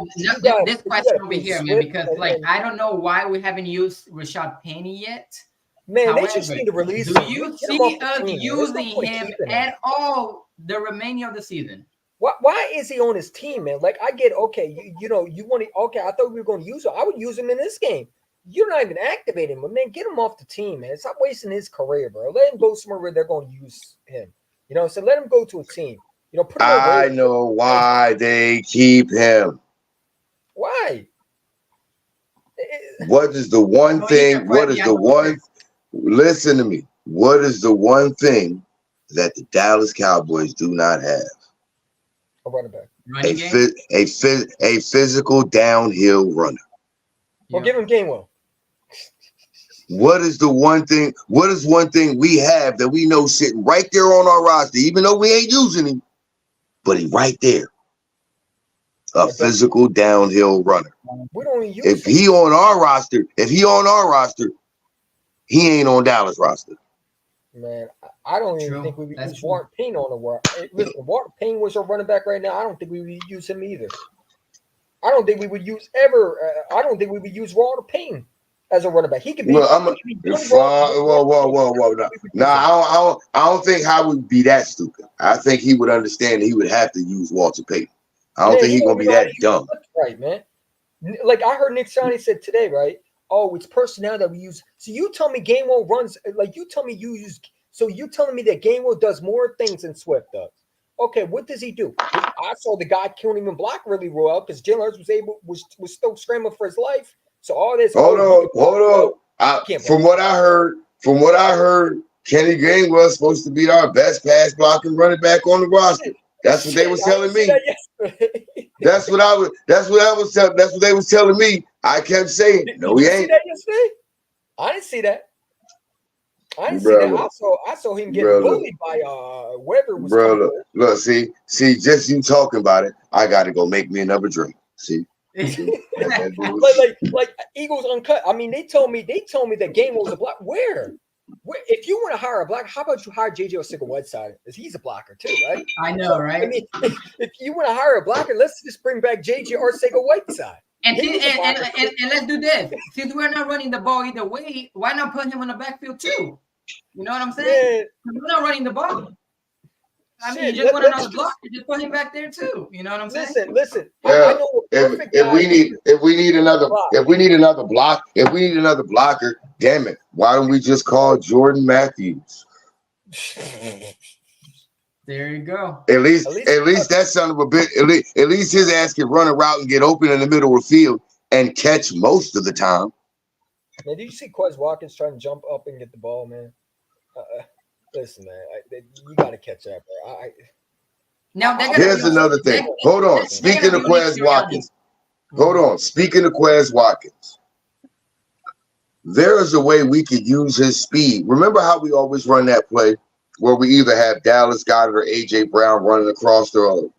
This question over here, man, because like I don't know why we haven't used Rashad Penny yet. Man, they just need to release him. Do you see us using him at all the remaining of the season? Why is he on his team, man? Like I get okay, you know, you want to okay. I thought we were going to use him. I would use him in this game. You're not even activating him, but man, get him off the team, man. Stop wasting his career, bro. Let him go somewhere where they're going to use him. You know, so let him go to a team. You know, put him I know why they keep him. Why? What is the one thing? What is the one? Listen to me. What is the one thing that the Dallas Cowboys do not have? A running back. A physical downhill runner. Well, give him Gainwell. What is the one thing? What is one thing we have that we know sitting right there on our roster, even though we ain't using him, but he's right there? A physical downhill runner. We don't even use if he on our roster, he ain't on Dallas roster. Man, I don't even think we would use Walter Payne on the world. Listen, Walter Payne was our running back right now. I don't think we would use him either. I don't think we would use Walter Payne as a running back. He could be. Whoa. No, I don't think Howard would be that stupid. I think he would understand that he would have to use Walter Payton. I don't think he's gonna be that dumb. Right, man. Like I heard Nick Sirianni said today, right? Oh, it's personnel that we use. So you tell me Gainwell runs like you tell me you use. So you telling me that Gainwell does more things than Swift does? Okay, what does he do? I saw the guy couldn't even block really well because Jalen Hurts was still scrambling for his life. So all this. Hold on. From what I heard, Kenny Gainwell is supposed to be our best pass blocking running back on the roster. That's what they was telling me. That's what they was telling me. I kept saying, no, he ain't. I didn't see that. I saw him get bullied by whoever was. Bro, look, see, just you talking about it, I got to go make me another drink. See. like Eagles Uncut. I mean, they told me that Gainwell was a block. Where? If you want to hire a blocker, how about you hire JJ Arcega-Whiteside? Because he's a blocker too, right? I know, right? I mean, if you want to hire a blocker, let's just bring back JJ Arcega-Whiteside. And let's do this. Since we're not running the ball either way, why not put him in the backfield too? You know what I'm saying? We're not running the ball. I mean, you just want another blocker, just put him back there too. You know what I'm saying? Listen. Yeah. If we need another blocker, damn it, why don't we just call Jordan Matthews? There you go. At least that son of a bitch. At least his ass can run a route and get open in the middle of the field and catch most of the time. Man, did you see Quez Watkins trying to jump up and get the ball, man? Listen, man, you got to catch that, bro. Now here's another thing. Hold on. Speaking of Quez Watkins, there is a way we could use his speed. Remember how we always run that play where we either have Dallas Goedert or AJ Brown running across, and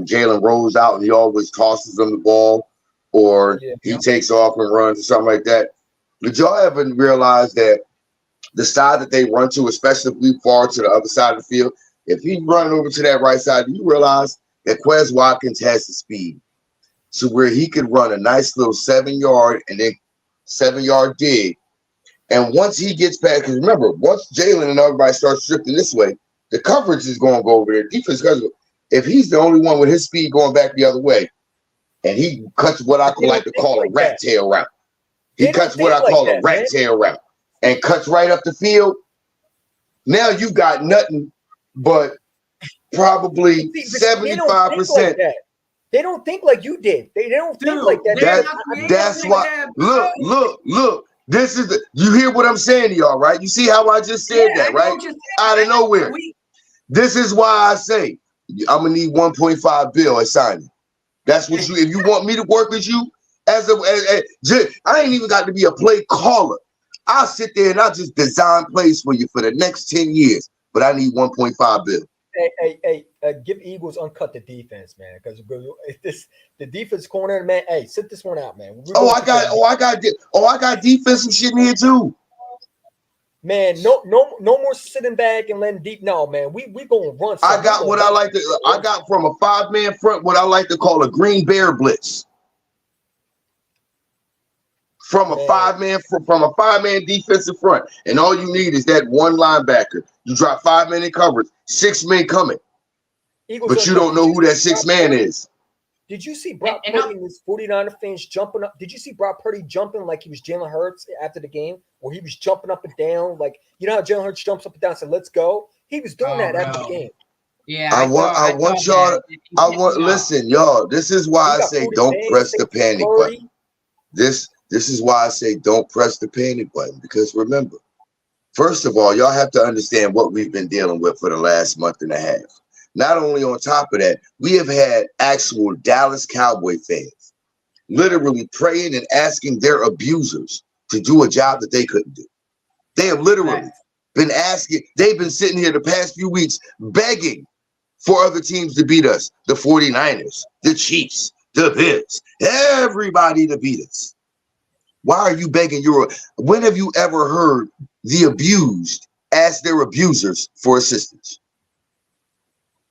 Jalen rolls out and he always tosses them the ball, or he takes off and runs or something like that. Did y'all ever realize that the side that they run to, especially if we fall to the other side of the field, if he's running over to that right side, do you realize that Quez Watkins has the speed to where he could run a nice little 7-yard and then 7-yard dig. And once he gets past, because remember, once Jalen and everybody starts drifting this way, the coverage is going to go over there. Defense, if he's the only one with his speed going back the other way, and he cuts what I like to call a rat tail route, He cuts what I call a rat tail route and cuts right up the field. Now you got nothing but probably 75%. They don't think like you did. They don't think like that. That's why. Look. This is you hear what I'm saying to y'all, right? You see how I just said that, right? Out of nowhere. This is why I say I'm gonna need 1.5 bill at signing. That's what you. If you want me to work with you I ain't even got to be a play caller. I'll sit there and I'll just design plays for you for the next 10 years. But I need 1.5 bill. Hey, give Eagles uncut the defense, man. Because the defense corner, man. Hey, sit this one out, man. I got defensive shit in here too. Man, no more sitting back and letting deep. No, man, we gonna run. I got what I like to. I got from a 5-man front what I like to call a green bear blitz. From a 5-man defensive front, and all you need is that one linebacker. You drop 5 men in coverage, 6 men coming, but you don't know who that 6th man is. Did you see Brock Purdy and his 49er fans jumping up? Did you see Brock Purdy jumping like he was Jalen Hurts after the game, where he was jumping up and down, like you know how Jalen Hurts jumps up and down and said, "Let's go." He was doing that after the game. Yeah, I want y'all. Listen, y'all. This is why I say don't press the panic button. This is why I say don't press the panic button, because remember, first of all, y'all have to understand what we've been dealing with for the last month and a half. Not only on top of that, we have had actual Dallas Cowboy fans literally praying and asking their abusers to do a job that they couldn't do. They have literally been asking, they've been sitting here the past few weeks begging for other teams to beat us, the 49ers, the Chiefs, the Bills, everybody to beat us. Why are you begging when have you ever heard the abused ask their abusers for assistance?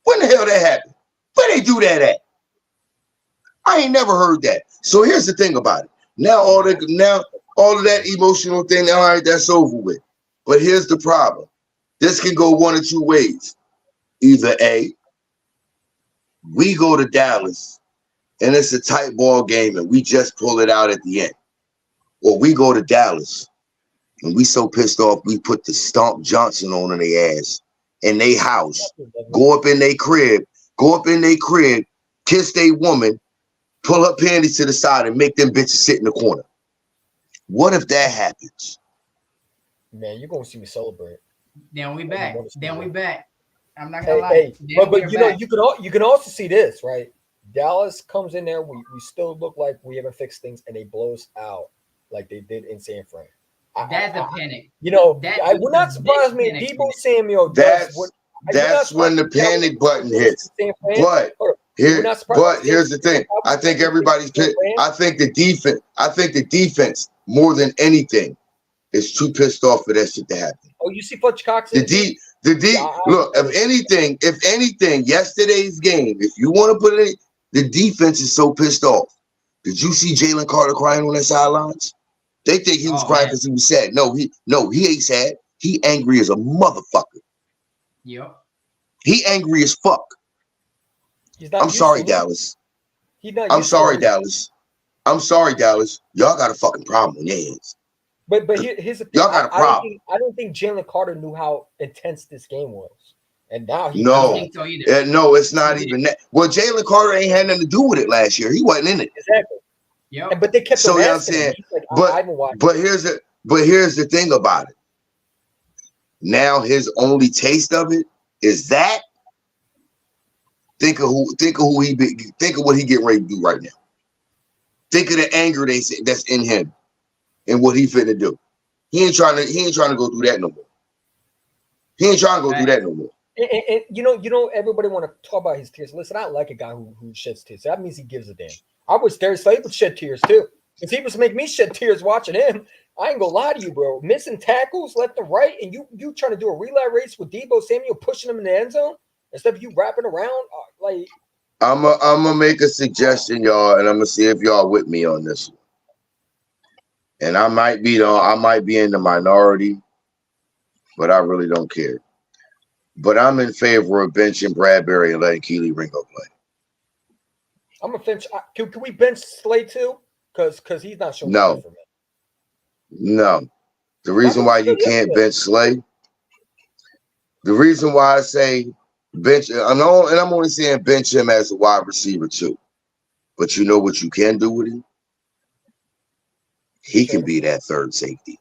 When the hell that happened? Where they do that at? I ain't never heard that. So here's the thing about it. Now all of that emotional thing, all right, that's over with. But here's the problem. This can go one of two ways. Either A, we go to Dallas and it's a tight ball game and we just pull it out at the end. Or we go to Dallas and we so pissed off we put the Stomp Johnson on their ass in their house, go up in their crib, kiss their woman, pull her panties to the side and make them bitches sit in the corner. What if that happens? Man, you're gonna see me celebrate. Then we back. I'm not gonna lie. But you know, you can also see this, right? Dallas comes in there, we still look like we haven't fixed things, and they blow us out like they did in San Fran. That's a panic. You know, I would not surprise me if Deebo Samuel does. That's when the panic button hits. But here's the thing. I think everybody's pissed. I think the defense more than anything is too pissed off for that shit to happen. Oh, you see Fletcher Cox? Look, if anything, yesterday's game, if you want to put it in, the defense is so pissed off. Did you see Jalen Carter crying on the sidelines? They think he was crying because he was sad. No, he ain't sad. He angry as a motherfucker. Yep. He angry as fuck. I'm sorry, Dallas. I'm sorry, Dallas. Y'all got a fucking problem on your hands. But here's the thing. Y'all got a problem. I don't think Jalen Carter knew how intense this game was. And now he no, it's not even that. Well, Jalen Carter ain't had nothing to do with it last year. He wasn't in it. Exactly. Yep. But they kept so you know what I'm saying. But here's the thing about it. Now his only taste of it is that. Think of what he getting ready to do right now. Think of the anger that's in him and what he finna do. He ain't trying to go through that no more. And you know, everybody want to talk about his tears. Listen, I like a guy who sheds tears. That means he gives a damn. I wish Darius Slade would shed tears too, because he was making me shed tears watching him. I ain't gonna lie to you, bro. Missing tackles left and right, and you trying to do a relay race with Deebo Samuel pushing him in the end zone instead of you wrapping around like. I'm gonna make a suggestion, y'all, and I'm gonna see if y'all with me on this one. And I might be in the minority, but I really don't care. But I'm in favor of benching Bradbury and letting Keely Ringo play. I'm a bench. Can we bench Slade too? Because he's not showing. No. No. The reason why you can't bench Slay, the reason why I say bench, I'm only saying bench him as a wide receiver too. But you know what you can do with him? He can be that third safety.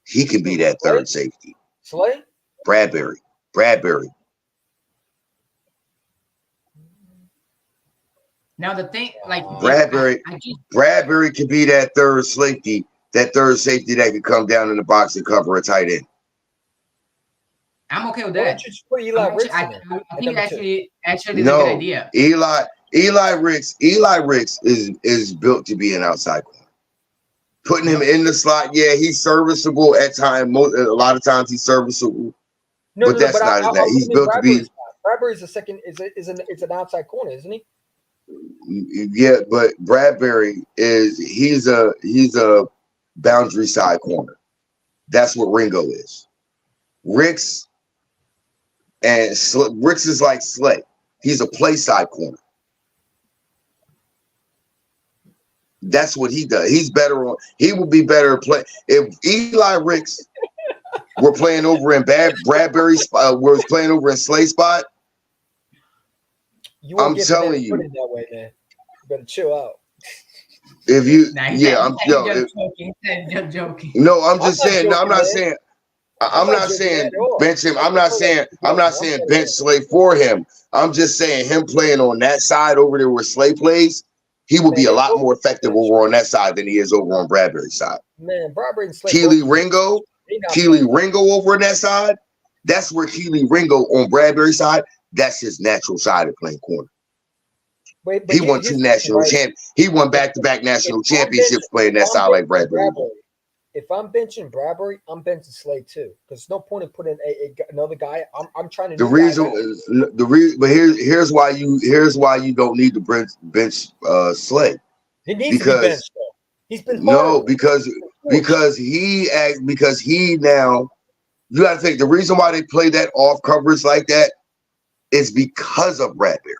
He can be that third safety. Slay? Bradbury. Now the thing, like Bradbury can be that third safety that can come down in the box and cover a tight end. I'm okay with that. I think actually is a good idea. Eli Ricks is built to be an outside corner. Putting him in the slot, yeah, he's serviceable at times. A lot of times he's serviceable, but that's not that. He's built to be. Bradbury's a second is an outside corner, isn't he? Yeah, but Bradbury he's a boundary side corner. That's what Ringo is. Ricks is like Slay. He's a play side corner. That's what he does. He would be better at play. If Eli Ricks were playing over in Bradbury's was playing over in Slay spot, I'm telling you. Put it that way, man. You better chill out. If you, I'm joking. No, I'm just saying. No, I'm not saying. I'm not saying bench him. I'm not saying bench Slay for him. I'm just saying him playing on that side over there where Slay plays, he will be a lot more effective over on that side than he is over on Bradbury's side. Man, Bradbury and Slay. Keely Ringo over on that side. That's where Keely Ringo on Bradbury's side. That's his natural side of playing corner. He won 2 national champions. He won back-to-back national championships playing that side like Bradbury. If I'm benching Bradbury, I'm benching Slay too. Because there's no point in putting another guy. I'm trying to. But here's why you don't need to bench Slay. He needs to be benched. Though. He's been horrible. because he now. You got to think the reason why they play that off coverage like that is because of Bradbury.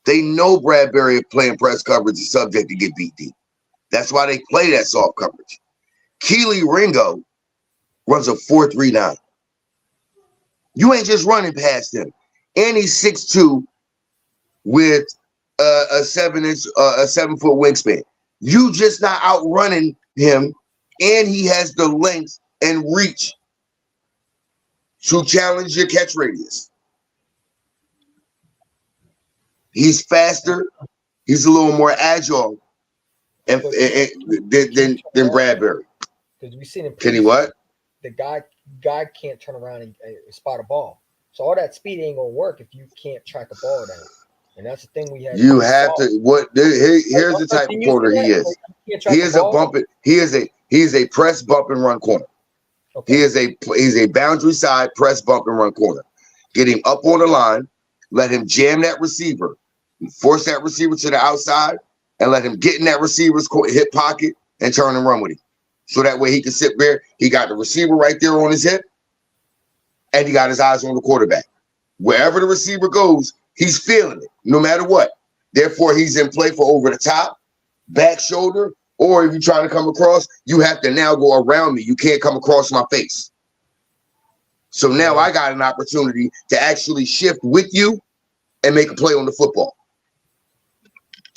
They know Bradbury playing press coverage is subject to get beat deep. That's why they play that soft coverage. Keely Ringo runs a 4.39. You ain't just running past him. And he's 6'2" with a 7-foot wingspan. You just not outrunning him, and he has the length and reach to challenge your catch radius. He's faster. He's a little more agile than Bradbury. Because we've seen him. Can he what? The guy can't turn around and spot a ball. So all that speed ain't gonna work if you can't track a ball down. And that's the thing we have. You have to. Here's the type of corner he is. He is a bumping. He is a press bump and run corner. Okay. He's a boundary side press bump and run corner. Get him up on the line. Let him jam that receiver. Force that receiver to the outside and let him get in that receiver's hip pocket and turn and run with him. So that way he can sit there. He got the receiver right there on his hip and he got his eyes on the quarterback. Wherever the receiver goes, he's feeling it no matter what. Therefore, he's in play for over the top, back shoulder, or if you're trying to come across, you have to now go around me. You can't come across my face. So now I got an opportunity to actually shift with you and make a play on the football.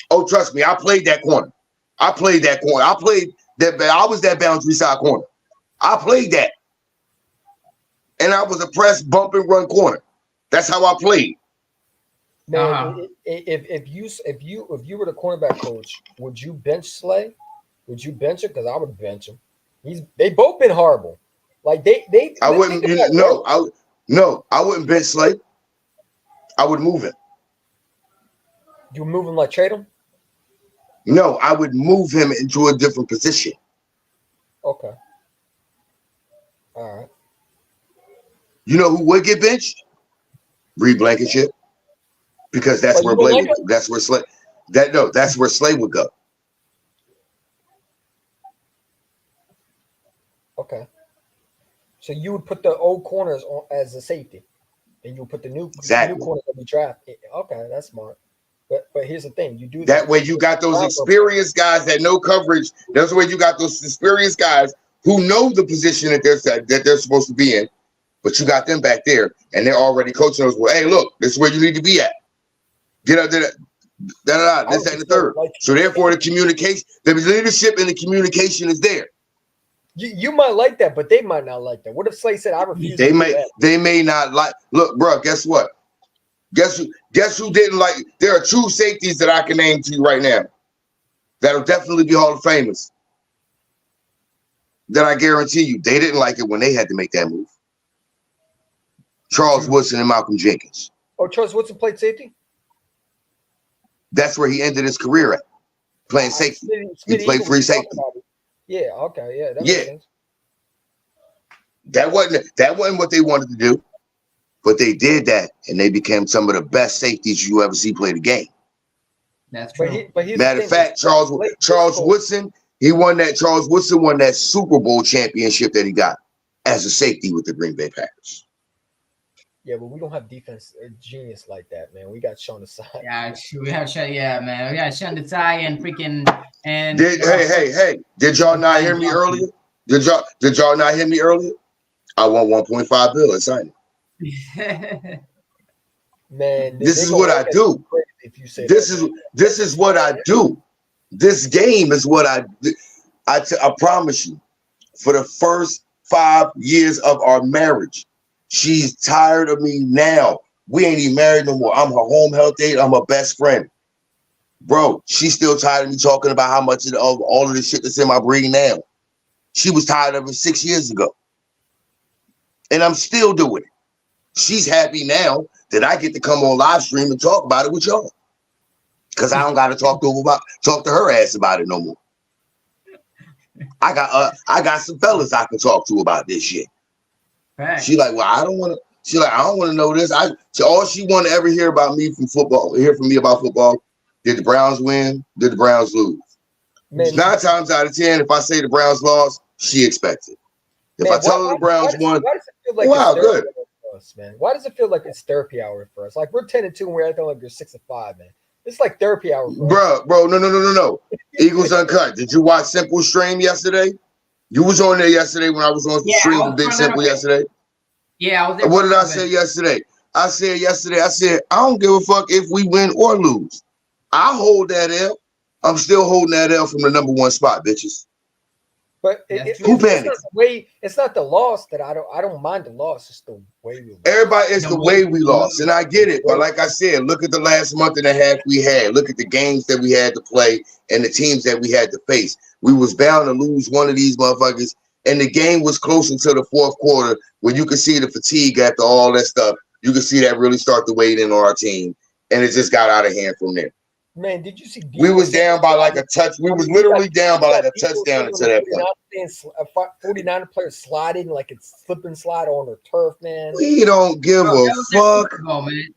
Oh, trust me, I played that corner. I was that boundary side corner. I played that. And I was a press, bump, and run corner. That's how I played. Man, if you were the cornerback coach, would you bench Slay? Would you bench him? Because I would bench him. They both been horrible. Like I wouldn't. I wouldn't bench Slay. I would move him. You move him like trade him? No, I would move him into a different position. Okay. All right. You know who would get benched? Reed Blankenship. Because that's where Slay would go. Okay. So you would put the old corners on as a safety, and you would put the new corners that we draft. Okay, that's smart. But here's the thing: you do that way. You got those experienced guys that know coverage. That's the way you got those experienced guys who know the position that they're supposed to be in. But you got them back there, and they're already coaching us. Well, hey, look, this is where you need to be at. Get up there. This, that, and the third. So therefore, the communication, the leadership, and the communication is there. You might like that, but they might not like that. What if Slay said, "I refuse"? They may not like. Look, bro. Guess what? Guess who didn't like? There are two safeties that I can name to you right now that'll definitely be Hall of Famers. That I guarantee you, they didn't like it when they had to make that move. Charles Woodson and Malcolm Jenkins. Oh, Charles Woodson played safety? That's where he ended his career at, playing safety. He played free safety. Yeah, okay, yeah. That makes sense. That wasn't what they wanted to do, but they did that, and they became some of the best safeties you ever see play the game. That's true. Matter of fact, Charles Woodson, Charles Woodson won that Super Bowl championship that he got as a safety with the Green Bay Packers. Yeah, but we don't have defense genius like that, man. We got Sean Desai. Yeah, we have Sean. Yeah, man. We got Sean Desai and freaking and. Hey! Did y'all not hear me earlier? Did y'all not hear me earlier? I want $1.5 billion and sign it. Man, this is what I do. If you say this is what I do. This game is what I promise you. For the first 5 years of our marriage, she's tired of me now. We ain't even married no more. I'm her home health aide. I'm her best friend. Bro, she's still tired of me talking about how much of all of this shit that's in my brain now. She was tired of it 6 years ago. And I'm still doing it. She's happy now that I get to come on live stream and talk about it with y'all. Because I don't got to talk to her ass about it no more. I got some fellas I can talk to about this shit. Right. She like, well, I don't want to know this. All she want to ever hear from me about football. Did the Browns win? Did the Browns lose? Man, 9 times out of 10, if I say the Browns lost, she expects it. If I tell her the Browns won, why does it feel like wow, good. Us, man? Why does it feel like it's therapy hour for us? Like we're 10-2 and we're acting like we're 6-5, man. It's like therapy hour for bro. No. Eagles Uncut. Did you watch Simple Stream yesterday? You was on there yesterday when I was on stream with Big Simple yesterday. Yeah, I was there. What did I say yesterday? I said, I don't give a fuck if we win or lose. I hold that L. I'm still holding that L from the number 1 spot, bitches. But it's not the loss that I don't mind the loss. It's the way we lost. Everybody, it's the way we lost, and I get it. But like I said, look at the last month and a half we had. Look at the games that we had to play and the teams that we had to face. We was bound to lose one of these motherfuckers, and the game was close until the 4th quarter when you could see the fatigue after all that stuff. You could see that really start to weigh in on our team, and it just got out of hand from there. Man, did you see? We was down by like a touch. We was literally down by like a touchdown until that point. 49 players sliding like it's slip and slide on the turf, man. We don't give a fuck.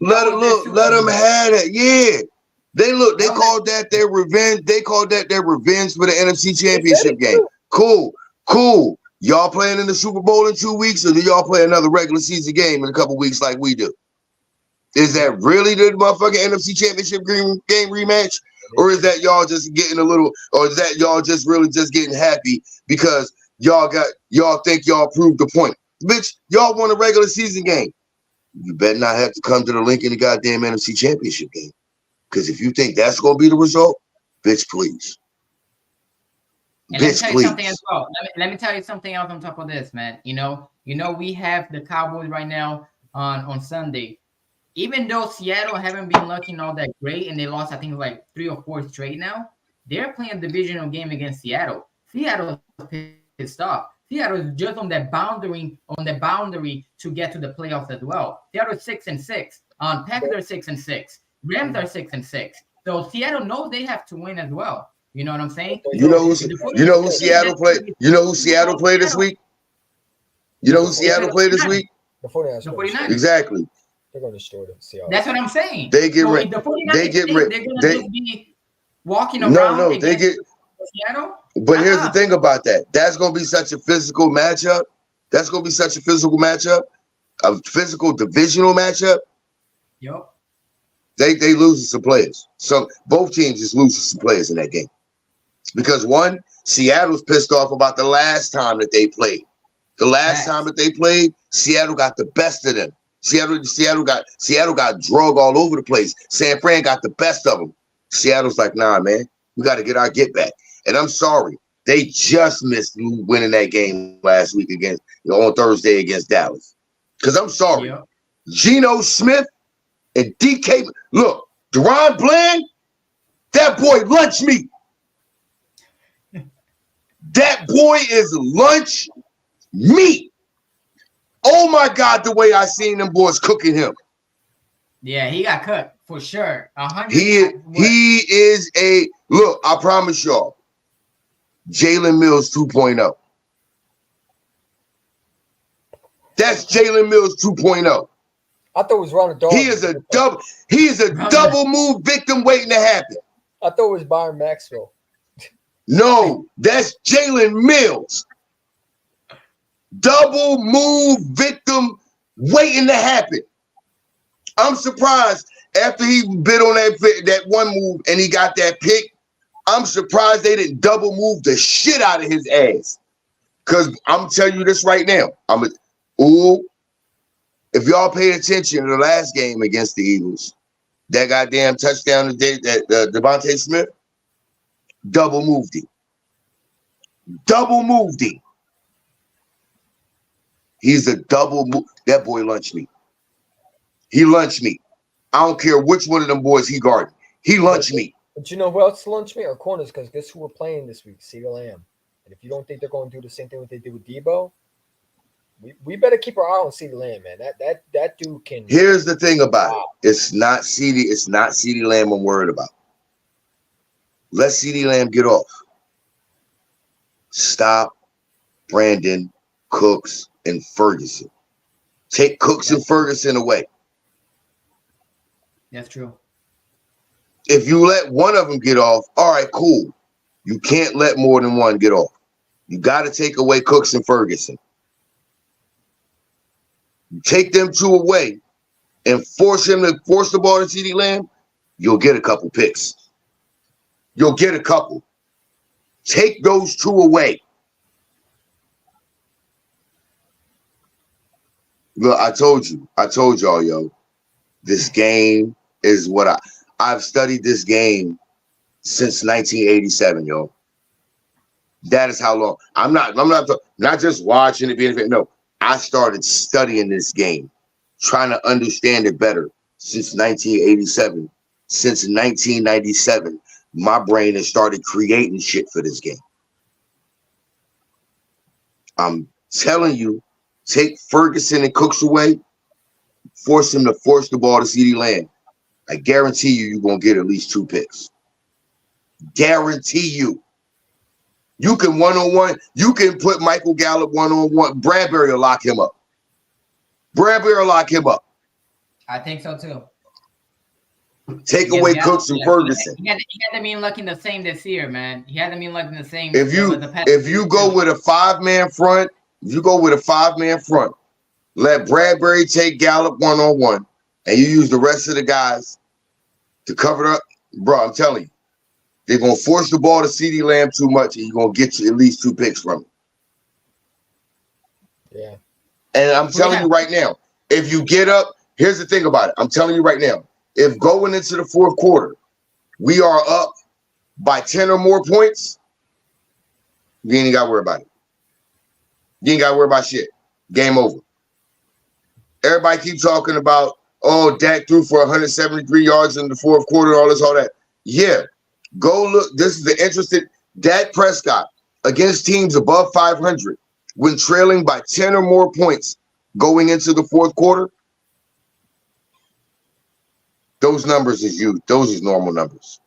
Let them have it. Yeah. They called that their revenge. They called that their revenge for the NFC Championship game. Cool. Y'all playing in the Super Bowl in 2 weeks, or do y'all play another regular season game in a couple weeks like we do? Is that really the motherfucking NFC Championship game rematch? Or is that y'all just getting or is that y'all just really just getting happy because y'all think y'all proved the point? Bitch, y'all won a regular season game. You better not have to come to the link in the goddamn NFC Championship game. Because if you think that's going to be the result, bitch, please. And let me tell you something as well. Let me tell you something else on top of this, man. You know, we have the Cowboys right now on Sunday. Even though Seattle haven't been looking all that great and they lost, I think, like 3 or 4 straight now, they're playing a divisional game against Seattle. Seattle is pissed off. Seattle is just on the boundary to get to the playoffs as well. Seattle is 6-6. Packers are 6-6. Rams are 6-6. So Seattle knows they have to win as well. You know what I'm saying? You know who Seattle played? You know who Seattle played this week? You know who Seattle played this week? The 49ers. Exactly. They're going to destroy them. That's what I'm saying. They get rid. They're going to just be walking around. No, they get Seattle. But here's the thing about that. That's going to be such a physical matchup. A physical divisional matchup. Yep. They losing some players. So both teams is losing some players in that game. Because one, Seattle's pissed off about the last time that they played. The last time that they played, Seattle got the best of them. Seattle got drug all over the place. San Fran got the best of them. Seattle's like, nah, man, we got to get our get back. And I'm sorry, they just missed winning that game last week on Thursday against Dallas. Because I'm sorry, Geno Smith and DK. Look, Deron Bland, that boy lunch meat. That boy is lunch meat. Oh my God, the way I seen them boys cooking him. Yeah, he got cooked for sure. 100. He is a look. I promise y'all, Jalen Mills 2.0. That's Jalen Mills 2.0. I thought it was Ronald Darby. He is a double move victim waiting to happen. I thought it was Byron Maxwell. No, that's Jalen Mills. Double move victim waiting to happen. I'm surprised after he bid on that one move and he got that pick. I'm surprised they didn't double move the shit out of his ass. Because I'm telling you this right now. If y'all pay attention to the last game against the Eagles, that goddamn touchdown today, that Devontae Smith, double moved him. Double moved him. He's a double move. That boy lunched me. He lunched me. I don't care which one of them boys he guarded. He lunched me. But you know who else lunched me? Our corners, because guess who we're playing this week? CeeDee Lamb. And if you don't think they're going to do the same thing what they did with Debo, we better keep our eye on CeeDee Lamb, man. That dude can. Here's the thing about it. It's not CeeDee Lamb I'm worried about. Let CeeDee Lamb get off. Stop Brandon Cooks and Ferguson. Take Cooks and Ferguson away. That's true. If you let one of them get off, all right, cool. You can't let more than one get off. You got to take away Cooks and Ferguson. You take them two away and force the ball to CeeDee Lamb, you'll get a couple picks. You'll get a couple. Take those two away. Look, I told y'all, yo, this game is what I've studied this game since 1987, yo. That is how long. I'm not just watching it being. No, I started studying this game, trying to understand it better since 1987. Since 1997, my brain has started creating shit for this game. I'm telling you, take Ferguson and Cooks away, force him to force the ball to CeeDee Lamb. I guarantee you're going to get at least 2 picks. Guarantee you. You can one-on-one. You can put Michael Gallup one-on-one. Bradbury will lock him up. I think so, too. Take away Cooks and Ferguson. He hasn't been looking the same this year, man. He hasn't been looking the same. If you go with a 5-man front, let Bradbury take Gallup one-on-one, and you use the rest of the guys to cover it up, bro, I'm telling you, they're going to force the ball to CeeDee Lamb too much, and you're going to get you at least 2 picks from it. Yeah. And I'm telling you right now, if you get up, here's the thing about it. I'm telling you right now, if going into the fourth quarter, we are up by 10 or more points, you ain't got to worry about it. You ain't got to worry about shit. Game over. Everybody keep talking about, oh, Dak threw for 173 yards in the fourth quarter, all that. Yeah. Go look. This is the interesting. Dak Prescott against teams above 500 when trailing by 10 or more points going into the fourth quarter. Those numbers is you. Those is normal numbers.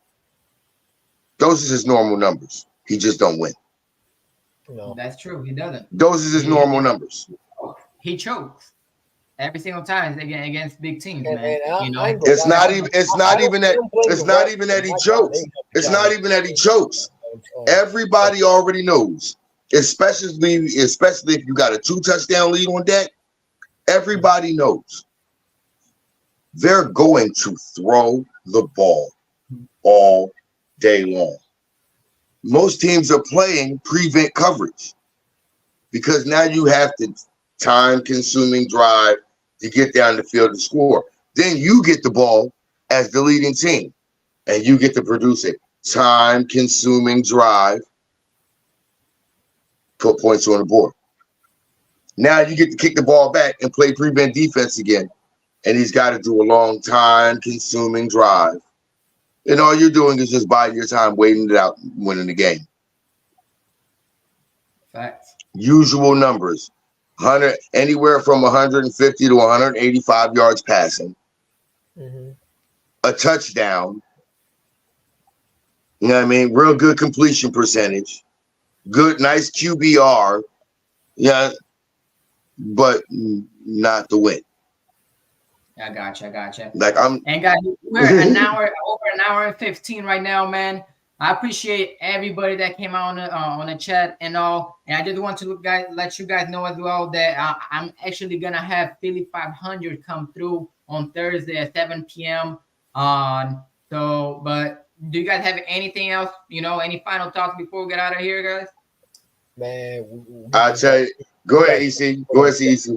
Those is his normal numbers. He just don't win. No, that's true. He doesn't. Those is his normal numbers. He chokes every single time against big teams, man. It's not even that he chokes. It's not even that he chokes. Everybody already knows, especially if you got a 2-touchdown lead on Dak. Everybody knows they're going to throw the ball all day long. Most teams are playing prevent coverage because now you have to time-consuming drive to get down the field and score. Then you get the ball as the leading team, and you get to produce a time-consuming drive, put points on the board. Now you get to kick the ball back and play prevent defense again, and he's got to do a long time-consuming drive. And all you're doing is just biding your time, waiting it out, winning the game. Facts. Usual numbers, anywhere from 150 to 185 yards passing, a touchdown. You know what I mean? Real good completion percentage, good, nice QBR. Yeah, but not the win. I gotcha. Like and guys, we're over an hour and 15 right now, man. I appreciate everybody that came out on the chat and all. And I just want to let you guys know as well that I'm actually gonna have Philly 500 come through on Thursday at 7 p.m. But do you guys have anything else? Any final thoughts before we get out of here, guys? Man, I'll tell you. Go ahead, EC. Go ahead, EC.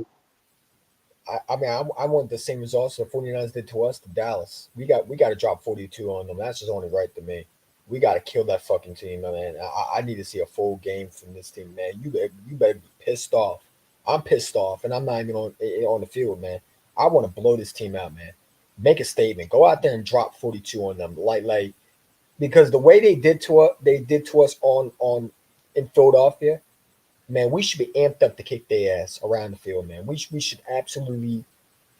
I want the same results the 49ers did to us, to Dallas. We got to drop 42 on them. That's just only right to me. We got to kill that fucking team, man. I need to see a full game from this team, man. You better be pissed off. I'm pissed off, and I'm not even on the field, man. I want to blow this team out, man. Make a statement. Go out there and drop 42 on them, like because the way they did to us on in Philadelphia. Man, we should be amped up to kick their ass around the field, man. We should absolutely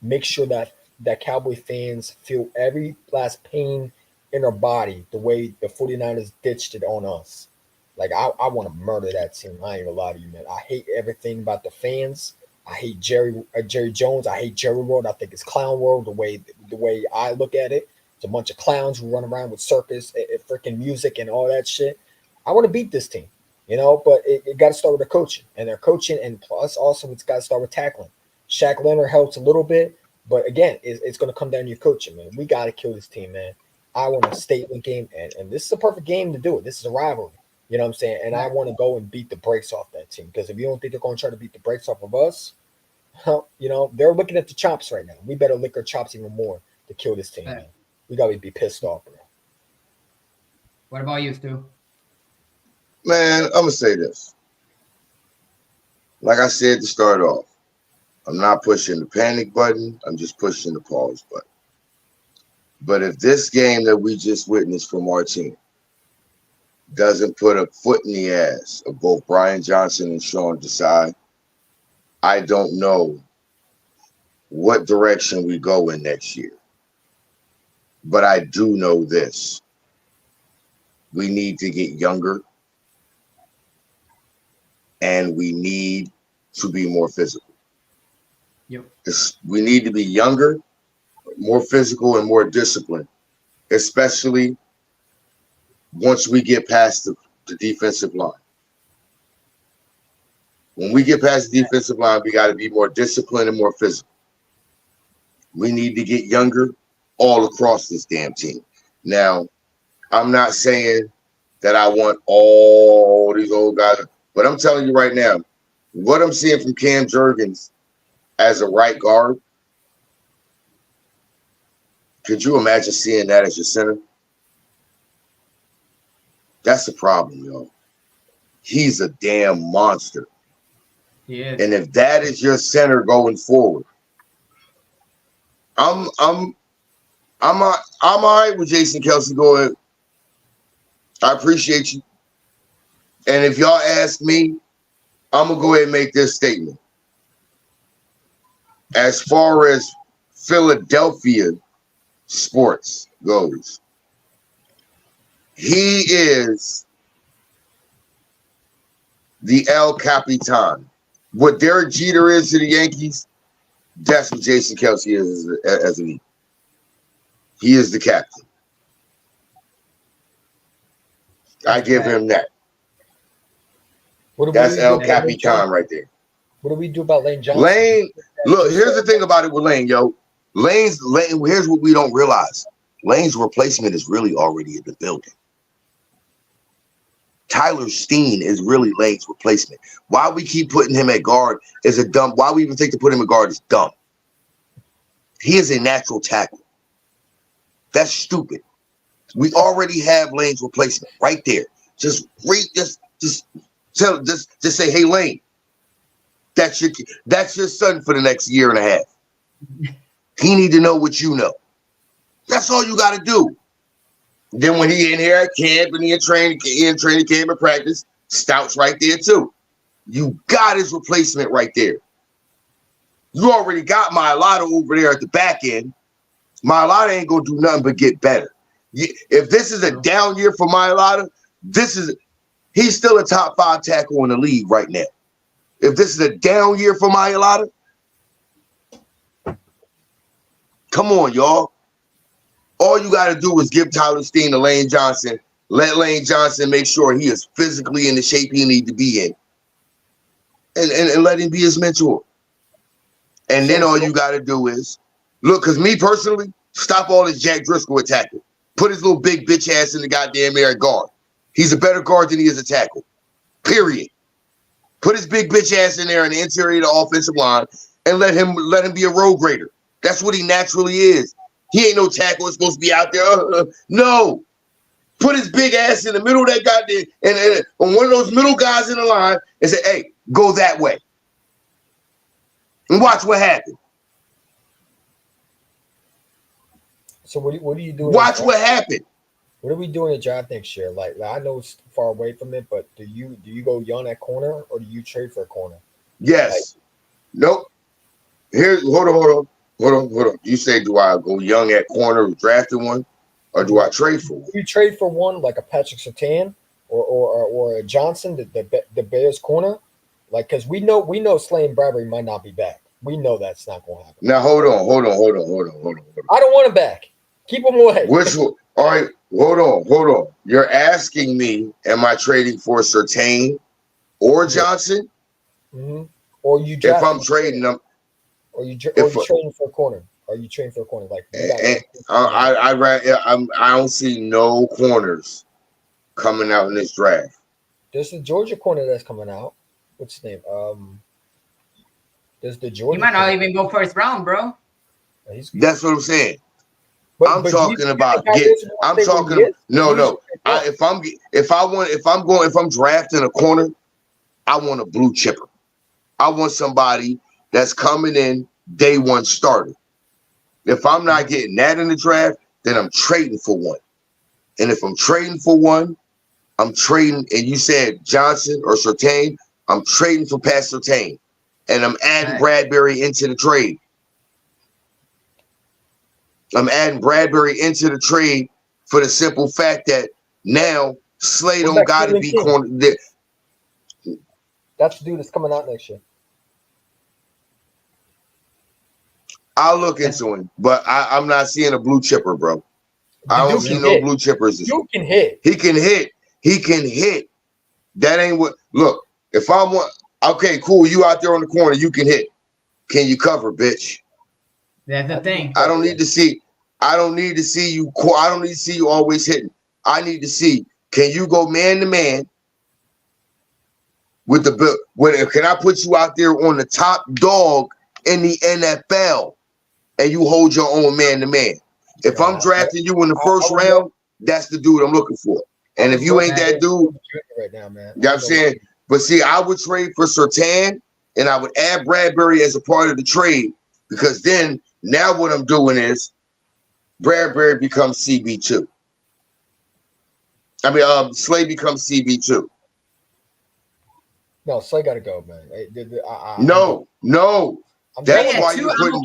make sure that Cowboy fans feel every last pain in their body the way the 49ers ditched it on us. Like, I want to murder that team. I ain't gonna lie to you, man. I hate everything about the fans. I hate Jerry Jones. I hate Jerry World. I think it's clown world the way I look at it. It's a bunch of clowns who run around with circus, freaking music and all that shit. I want to beat this team. But it got to start with their coaching, and plus also it's got to start with tackling. Shaq Leonard helps a little bit, but again, it's going to come down to your coaching, man. We got to kill this team, man. I want a statement game, and this is a perfect game to do it. This is a rivalry, you know what I'm saying? And I want to go and beat the brakes off that team, because if you don't think they're going to try to beat the brakes off of us, they're looking at the chops right now. We better lick our chops even more to kill this team, man. We got to be pissed off, bro. What about you, Stu? Man, I'm going to say this. Like I said to start off, I'm not pushing the panic button. I'm just pushing the pause button. But if this game that we just witnessed from our team doesn't put a foot in the ass of both Brian Johnson and Sean Desai, I don't know what direction we go in next year. But I do know this. We need to get younger. And we need to be more physical. Yep. We need to be younger, more physical, and more disciplined, especially once we get past the defensive line. When we get past the defensive line, we got to be more disciplined and more physical. We need to get younger all across this damn team. Now, I'm not saying that I want all these old guys. But I'm telling you right now, what I'm seeing from Cam Jurgens as a right guard, could you imagine seeing that as your center? That's the problem, yo. He's a damn monster. Yeah. And if that is your center going forward, I'm all right with Jason Kelce going. I appreciate you. And if y'all ask me, I'm going to go ahead and make this statement. As far as Philadelphia sports goes, he is the El Capitan. What Derek Jeter is to the Yankees, that's what Jason Kelce is as an Eagle. He is the captain. I give him that. That's El Capitan right there. What do we do about Lane Johnson? Lane, look, here's the thing about it with Lane, yo. Here's what we don't realize. Lane's replacement is really already in the building. Tyler Steen is really Lane's replacement. Why we keep putting him at guard is a dumb. Why we even think to put him at guard is dumb. He is a natural tackle. That's stupid. We already have Lane's replacement right there. Just say, hey Lane, that's your son for the next year and a half. He need to know what you know. That's all you got to do. Then when he in here at camp and he in training camp and practice, Stout's right there too. You got his replacement right there. You already got Mailata over there at the back end. Mailata ain't gonna do nothing but get better. If this is a down year for Mailata, he's still a top 5 tackle in the league right now. If this is a down year for Mailata, come on, y'all. All you got to do is give Tyler Steen to Lane Johnson. Let Lane Johnson make sure he is physically in the shape he needs to be in. And let him be his mentor. And then all you got to do is, look, because me personally, stop all this Jack Driscoll attacking. Put his little big bitch ass in the goddamn air at guard. He's a better guard than he is a tackle. Period. Put his big bitch ass in there in the interior of the offensive line and let him be a road grader. That's what he naturally is. He ain't no tackle. It's supposed to be out there. No. Put his big ass in the middle of that goddamn and on one of those middle guys in the line and say, hey, go that way. And watch what happens. So what are you doing? Watch what happened. What are we doing at draft next year? Like I know it's far away from it, but do you go young at corner or do you trade for a corner? Yes. Nope. Hold on. You say, do I go young at corner, drafting one, or do I trade for one? Do you trade for one like a Patrick Surtain or a Johnson, the Bears corner? Like, because we know Slade Bradbury might not be back. We know that's not going to happen. Now hold on. I don't want him back. Keep him away. Which one? All right, hold on. You're asking me, am I trading for Surtain or Johnson? Mm-hmm. Or you? If I'm trading them. Or you trading for a corner? Are you trading for a corner? Like I don't see no corners coming out in this draft. There's the Georgia corner that's coming out. What's his name? There's the Georgia. He might not even go first round, bro. That's what I'm saying. I'm talking if I'm drafting a corner, I want a blue chipper. I want somebody that's coming in day one starter. If I'm not getting that in the draft, then I'm trading for one. And if I'm trading for one, I'm trading, and you said Johnson or Surtain, I'm trading for Pat Surtain. And I'm adding Bradbury into the trade. I'm adding Bradbury into the trade for the simple fact that now Slade don't got to be corner. That's the dude that's coming out next year. I'll look into him, but I'm not seeing a blue chipper, bro. I don't see no blue chippers. You can hit. He can hit. That ain't what. Look, if I want, okay, cool. You out there on the corner, you can hit. Can you cover, bitch? That's the thing. I don't need to see you. I don't need to see you always hitting. I need to see, can you go man to man with the bill? Can I put you out there on the top dog in the NFL and you hold your own man to man? If I'm drafting you in the first round, that's the dude I'm looking for. And if you ain't that dude, right now, man. You know what I'm saying? But see, I would trade for Surtain and I would add Bradbury as a part of the trade, because then now what I'm doing is Bradbury becomes CB2. I mean, Slade becomes CB2. No, Slade got to go, man. No. That's why you putting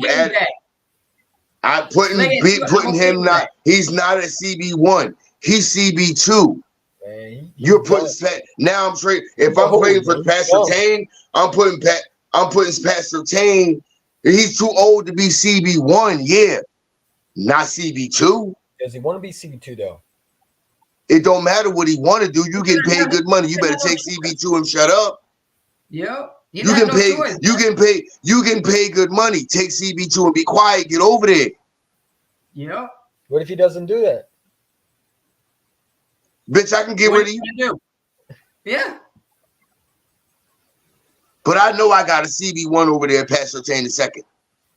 I'm putting him not. He's not a CB1. He's CB2. Man, you're putting now. I'm trading. If I'm playing for Pat Surtain, I'm putting Pat Surtain. He's too old to be CB1. Yeah, not CB2. Does he want to be CB2 though? It don't matter what he want to do. You getting paid good money. You better take CB2 and shut up. Yep. You You got can no pay. choice, You man. can pay. You can pay good money. Take CB2 and be quiet. Get over there, Yeah. What if he doesn't do that? bitch. I can get What rid are of you you, gonna do? Yeah. but I know I got a CB1 over there. Pass Surtain the second.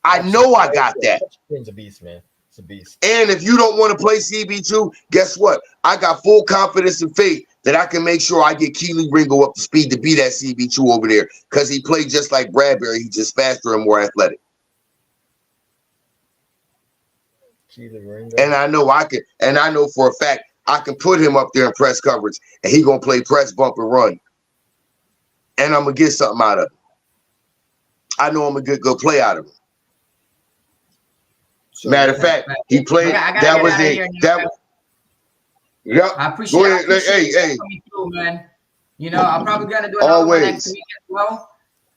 I That know I shit- got that. Surtain's a beast, man. It's a beast. And if you don't want to play CB2, guess what? I got full confidence and faith that I can make sure I get Keely Ringo up to speed to be that CB2 over there because he played just like Bradbury. He's just faster and more athletic. Keely Ringo. And I know I can, and I know for a fact I can put him up there in press coverage and he gonna play press, bump, and run. And I'm gonna get something out of him. I know I'm gonna get good play out of him. So, Matter of fact, he played. I gotta That get was out of it. here, That. Yep. I appreciate, Go ahead. Hey, you coming through, man. You know, I'm probably gonna do another one Always. next week as well.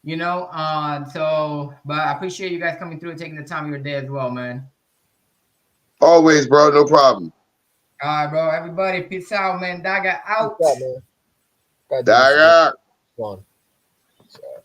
You know, but I appreciate you guys coming through and taking the time of your day as well, man. Always, bro. No problem. All right, bro. Everybody, peace out, man. Daga out. what's up, man? God damn, Daga. Fun. So.